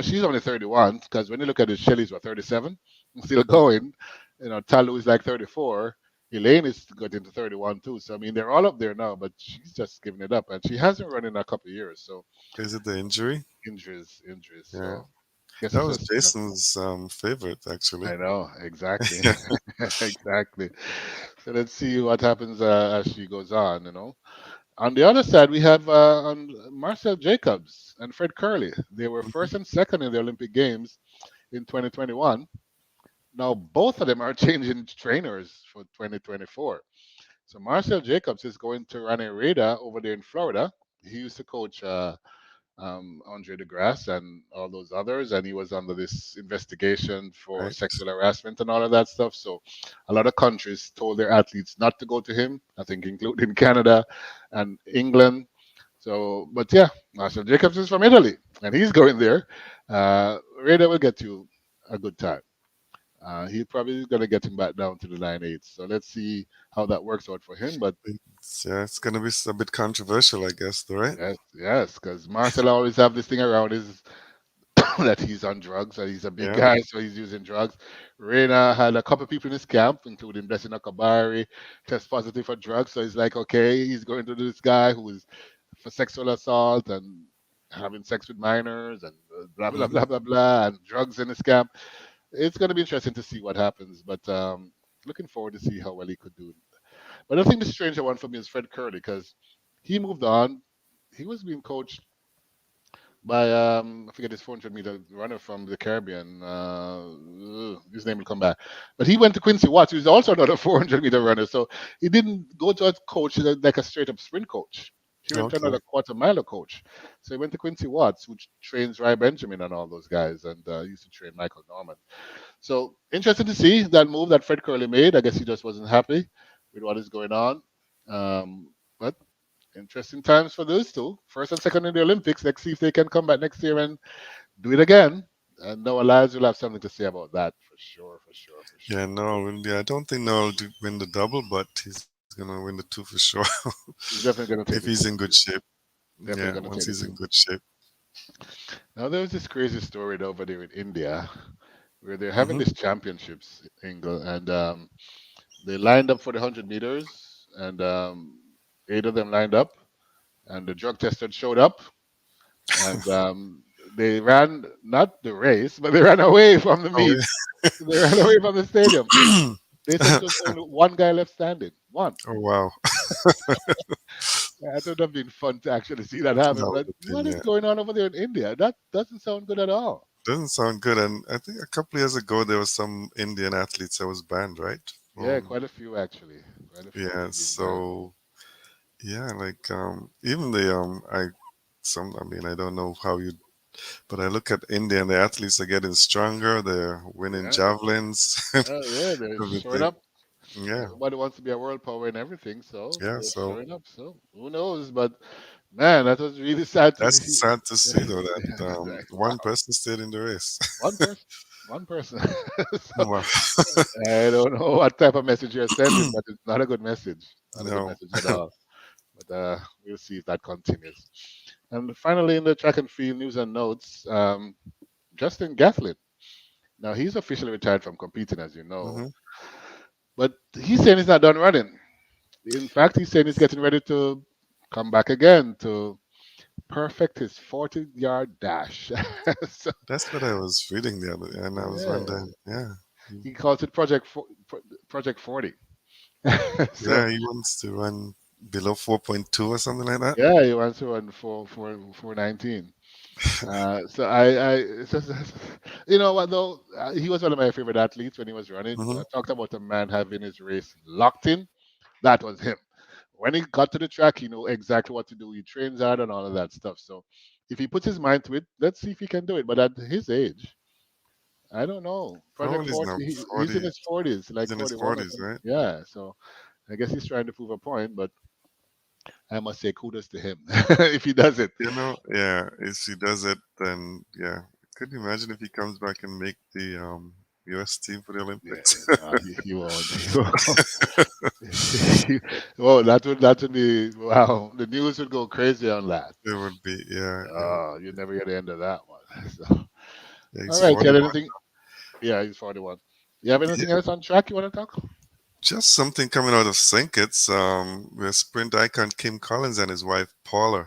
she's only 31 because when you look at it, Shelley's what 37, still going. Talu is like 34. Elaine is getting to 31 too. So I mean, they're all up there now, but she's just giving it up, and she hasn't run in a couple of years. So Is it the injury? injuries. Yeah, So guess that it's was just Jason's favorite actually. I know exactly, Yeah. exactly. So let's see what happens as she goes on. On the other side, we have Marcel Jacobs and Fred Curley. They were Mhm. first and second in the Olympic Games in 2021. Now, both of them are changing trainers for 2024. So, Marcel Jacobs is going to run a radar over there in Florida. He used to coach Andre DeGrasse and all those others, and he was under this investigation for Right. sexual harassment and all of that stuff. So, a lot of countries told their athletes not to go to him. I think, including Canada and England. So, but yeah, Marcel Jacobs is from Italy, and he's going there. Rada will get you a good time. He probably is going to get him back down to the line eight. So let's see how that works out for him. But Yeah, it's gonna be a bit controversial, I guess, though, right? yes, yes, because Marcel always have this thing around his that he's on drugs, that he's a big Yeah. guy, so he's using drugs. Reina had a couple people in his camp, including Blessing Akabari, test positive for drugs. So he's like, okay, he's going to this guy who is for sexual assault and having sex with minors and blah blah Hmm. blah blah blah and drugs in his camp. It's going to be interesting to see what happens, but looking forward to see how well he could do. But I think the stranger one for me is Fred Curley because he moved on. He was being coached by I forget his 400-meter runner from the Caribbean. His name will come back, but he went to Quincy Watts, who's also another 400-meter runner. So he didn't go to a coach like a straight up sprint coach. He went to Okay. another quarter miler coach. So he went to Quincy Watts, which trains Ry Benjamin and all those guys, and used to train Michael Norman. So interesting to see that move that Fred Curley made. I guess he just wasn't happy with what is going on. But interesting times for those two. First and second in the Olympics. Let's see if they can come back next year and do it again. And Noah Lyles will have something to say about that for sure, for sure, for Yeah, sure. no, yeah, I don't think Noel will win the double, but he's gonna win the two for sure. He's If definitely going to he's take in the good two. shape. Yeah, Definitely going once to take he's the in two. good shape. Now, there was this crazy story over there in India where they're having Hmm. these championships, Ingle, and they lined up for the 100 meters, and eight of them lined up, and the drug tester showed up, and they ran not the race, but they ran away from the Oh, meet. They ran away from the stadium. yeah. They said it was only one guy left standing. One. Oh, wow. Yeah, it would have been fun to actually see that That happen. would But have been, what is yeah. going on over there in India? That doesn't sound good at all. Doesn't sound good. And I think a couple of years ago there was some Indian athletes that was banned, right? Yeah, quite a few actually. Quite a few of Yeah. them being banned. So Yeah, like even the I some I mean I don't know how you, but I look at India and the athletes are getting stronger. They're winning Yeah, javelins, yeah, they're showing everything. up. Yeah, Everybody wants to be a world power and everything, so yeah. they're So showing up. So who knows? But man, that was really sad to that's see. sad to see though that It's like, one wow, person stayed in the race. one person, one person. So Wow. I don't know what type of message you're sending, but it's not a good message. Not a good No. message at all. But we'll see if that continues. And finally, in the track and field news and notes, Justin Gatlin. Now he's officially retired from competing, as you know, Hmm. but he's saying he's not done running. In fact, he's saying he's getting ready to come back again to perfect his 40-yard dash. So, That's what I was reading the other, and I was yeah, wondering, yeah, he calls it Project 40. So yeah, he wants to run below 4.2 or something like that. yeah, he wants to run 4:19. So it's just, you know what though, he was one of my favorite athletes when he was running. Hmm. Talked about a man having his race locked in. That was him. When he got to the track, he knew exactly what to do. He trains hard and all of that stuff. So if he puts his mind to it, let's see if he can do it. But at his age, I don't know. How Project old is 40, now? he's in 40. his 40s, like He's in his 41 or 40s, something. right? Yeah. So I guess he's trying to prove a point, but I must say kudos to him if he does it. Yeah, if he does it, then yeah. Could you imagine if he comes back and make the US team for the Yeah, Olympics? no, he won't. He won't. Well, that would be wow. The news would go crazy on that. It would be, yeah, it would, Oh, you'd never get the end of that one. So, yeah, all he's right, Ted. 41. Anything? Yeah, he's 41. You have Yeah, anything else on track you want to talk? just something coming out of St. Kitts, where sprint icon Kim Collins and his wife Paula,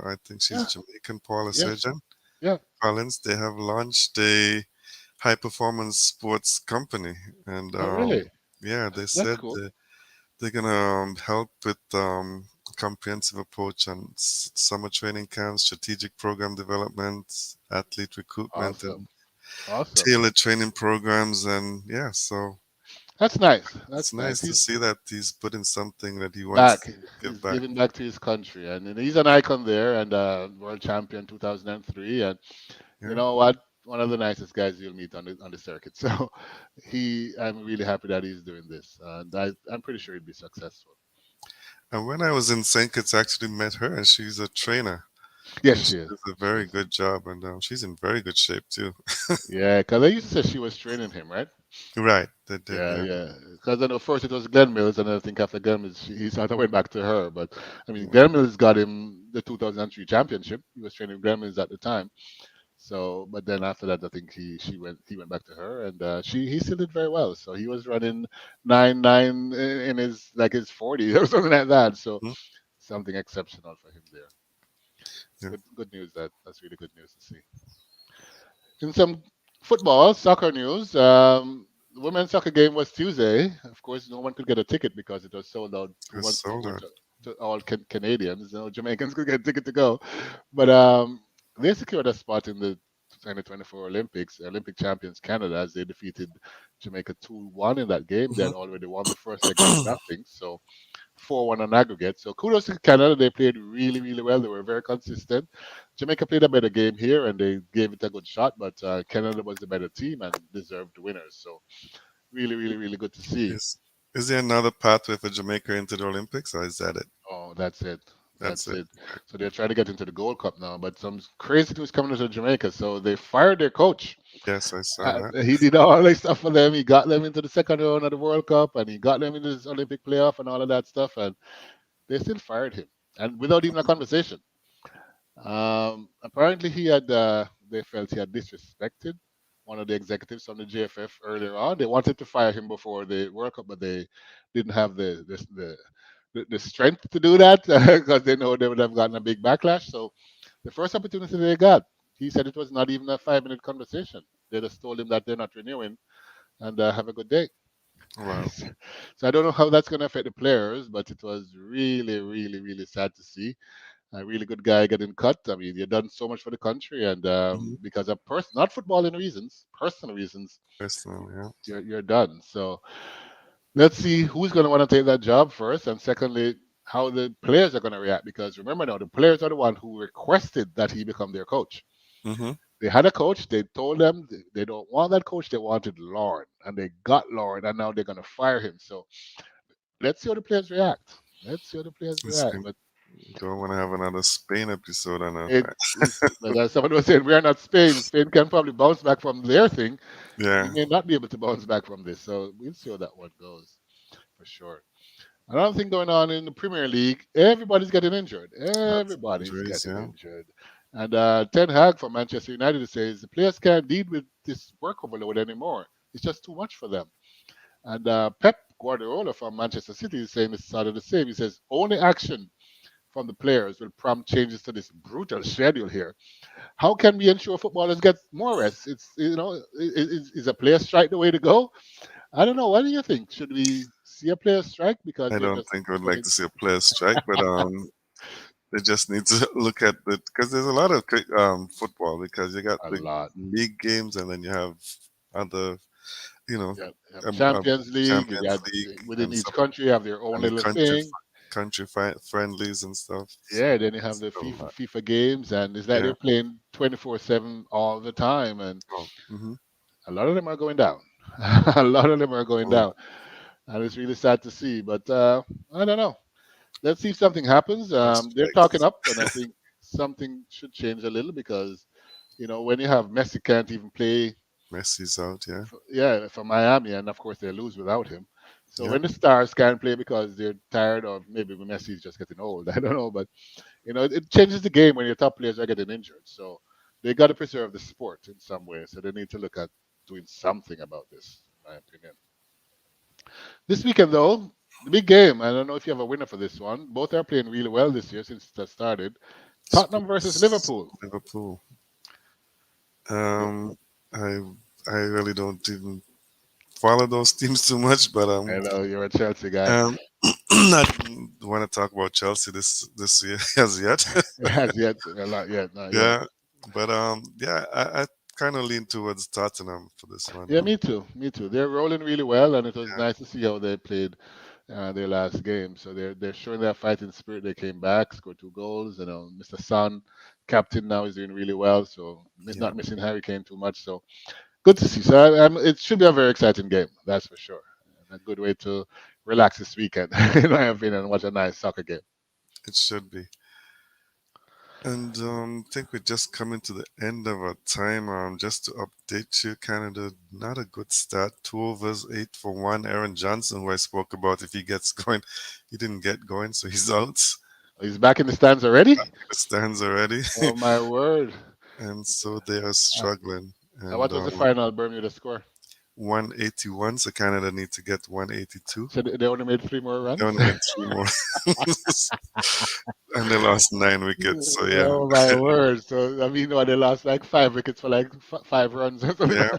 I think she's Yeah, Jamaican, Paula yeah, Surgeon yeah. Collins, they have launched a high performance sports company. And Oh, really? yeah, they That's said cool. they're gonna help with comprehensive approach on summer training camps, strategic program development, athlete recruitment, Awesome. and Awesome. tailored training programs. And yeah, so That's nice. it's That's nice. nice to He's see that he's putting something that he wants back. to give He's back. giving back to his country, and he's an icon there, and world champion 2003. And you Yeah. know what? One of the nicest guys you'll meet on the circuit. So I'm really happy that he's doing this, and I'm pretty sure he'll be successful. And when I was in St. Kitts, I actually met her, and she's a trainer, Yes, and she she is. does a She very is. good job, and she's in very good shape too. Yeah, because I used to say she was training him, right? Right, they did, Yeah, yeah. yeah. Because I know first it was Glenn Mills, and I think after Glenn Mills, he sort of went back to her. But I mean, Mm. Glenn Mills got him the 2003 championship. He was training Glenn Mills at the time. So, but then after that, I think he went back to her, and he still did very well. So he was running 9:9 in his 40s or something like that. So Mm. something exceptional for him there. Yeah, Good news. That's really good news to see. In some football, soccer news, the women's soccer game was Tuesday. Of course, no one could get a ticket because it was sold out it 2 months sold before out. to all Canadians. No Jamaicans could get a ticket to go. But they secured a spot in the 2024 Olympics, Olympic champions Canada, as they defeated Jamaica 2-1 in that game. They Hmm. had already won the first leg 2-0. So 4-1 on aggregate. So kudos to Canada. They played really, really well. They were very consistent. Jamaica played a better game here and they gave it a good shot, but Canada was the better team and deserved winners. So really, really, really good to see. Is is there another pathway for Jamaica into the Olympics, or is that it? Oh, that's it. That's That's it. it. So they're trying to get into the Gold Cup now, but some crazy news coming out of Jamaica. So they fired their coach. Yes, I saw that. He did all this stuff for them. He got them into the second round of the World Cup and he got them into this Olympic playoff and all of that stuff. And they still fired him and without even a conversation. Apparently, they felt he had disrespected one of the executives from the JFF earlier on. They wanted to fire him before the World Cup, but they didn't have the strength to do that because they know they would have gotten a big backlash. So the first opportunity they got, he said it was not even a 5 minute conversation. They just told him that they're not renewing and have a good day. Wow. So I don't know how that's going to affect the players, but it was really, really, really sad to see a really good guy getting cut. I mean, you've done so much for the country, and Hmm. because of not footballing reasons, personal reasons, Personally, yeah. you're done. So let's see who's going to want to take that job first, and secondly. how the players are going to react. Because remember now, the players are the one who requested that he become their coach. Mm-hmm. They had a coach. They told them they don't want that coach. They wanted Lauren, and they got Lauren, and now they're going to fire him. So let's see how the players react. Let's see how the players react. But Don't want to have another Spain episode on a but as someone was saying, we are not Spain. Spain can probably bounce back from their thing. We yeah, may not be able to bounce back from this. So we'll see how that one goes for sure. Another thing going on in the Premier League, everybody's getting injured. lots of Everybody's injuries. getting Yeah, injured. And Ten Hag from Manchester United says the players can't deal with this work overload anymore. It's just too much for them. And Pep Guardiola from Manchester City is saying it's sort of the same. He says only action from the players will prompt changes to this brutal schedule here. How can we ensure footballers get more rest? It's is a player strike the way to go? I don't know. What do you think? Should we see a player strike because I they're don't just think I would like getting to see a player strike, but they just need to look at the because there's a lot of football because you got a the lot? league games and then you have other you know Yeah, you have Champions League. You Champions got League within and each stuff country, you have their own and the little thing. friendlies and stuff. So Yeah, then you have it's the a lot. FIFA games, and it's like Yeah. they're playing 24/7 all the time, and Oh. Mm-hmm. a lot of them are going down. A lot of them are going Oh, down, and it's really sad to see. But I don't know. Let's see if something happens. no They're talking strikes. up, and I think something should change a little because, when you have Messi can't even play, Messi's out. Yeah. yeah, for Miami, and of course they lose without him. So Yeah. when the stars can't play because they're tired, or maybe Messi's just getting old, I don't know, but it changes the game when your top players are getting injured. So they got to preserve the sport in some way. So they need to look at doing something about this, in my opinion. This weekend, though, the big game. I don't know if you have a winner for this one. Both are playing really well this year since it started. Tottenham versus Spurs, Liverpool. Liverpool. Yeah, Um, I I really don't even follow those teams too much, but I know you're a Chelsea guy. um, not want to talk about Chelsea this year as yet. It has yet a lot yet, not yet. Yeah, but yeah, I kind of lean towards Tottenham for this one. Yeah, me too. Me too. They're rolling really well, and it was Yeah, nice to see how they played their last game. So they're showing their fighting spirit. They came back, scored 2 goals. Mr. Son, captain now, is doing really well. So yeah, not missing Harry Kane too much. So good to see. So it should be a very exciting game. That's for sure. And a good way to relax this weekend, in my opinion, and watch a nice soccer game. it should be. And I think we're just coming to the end of our time. Just to update you, Canada, not a good start. 2 overs, 8 for 1. Aaron Johnson, who I spoke about, if he gets going, he didn't get going, so he's out. He's back in the stands already. The stands already, Oh my word! and so they are Uh, struggling. And what was the final Bermuda score? 181, so Canada need to get 182. So they only made 3 more They runs. only made 3 more, and they lost 9 wickets. So yeah, Oh my word! So I mean, what, they lost like 5 wickets for like 5 runs or something. yeah.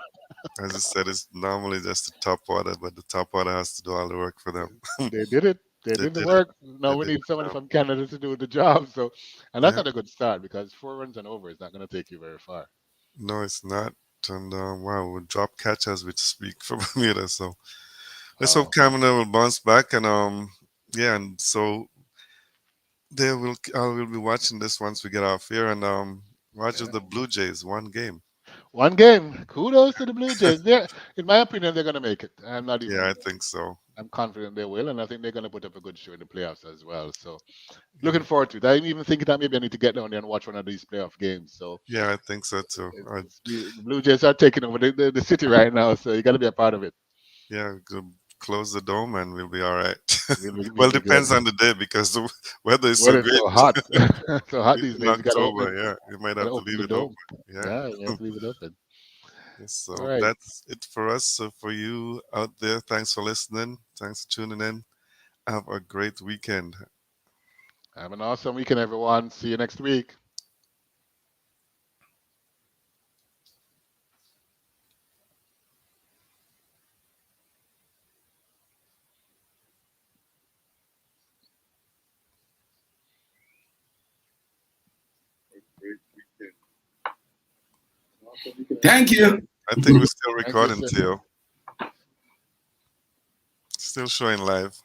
As I said, it's normally just the top order, but the top order has to do all the work for them. They did it. They They did the did it. work. They Now we did need it somebody now. from Canada to do the job. So, and that's Yeah. not a good start because 4 runs and over is not going to take you very far. No, it's not. And wow, we drop catch as we speak for Bermuda. So let's hope Oh, Canada will bounce back. And yeah, and so they will. I will be watching this once we get off here. And watch yeah. the Blue Jays 1 game. One game. Kudos to the Blue Jays. In my opinion, they're going to make it. Yeah, I think so. I'm confident they will, and I think they're going to put up a good show in the playoffs as well. So, Yeah, looking forward to it. I'm even thinking that maybe I need to get down there and watch one of these playoff games. So, yeah, I think so too. the Blue Jays are taking over the city right now, so you got to be a part of it. Yeah, go close the dome and we'll be all right. We'll Well, be good. depends on the day because the weather is so Well, it's great so hot, so hot these in days. You got to October. Yeah, you might have to leave the it open. dome. Yeah. Yeah, you have to leave it open. Yes, All so right. that's it for us. So for you out there, thanks for listening. Thanks for tuning in. Have a great weekend. Have an awesome weekend, everyone. See you next week. Thank you. I think we're still Thank you, recording, sir. Theo. Still showing live.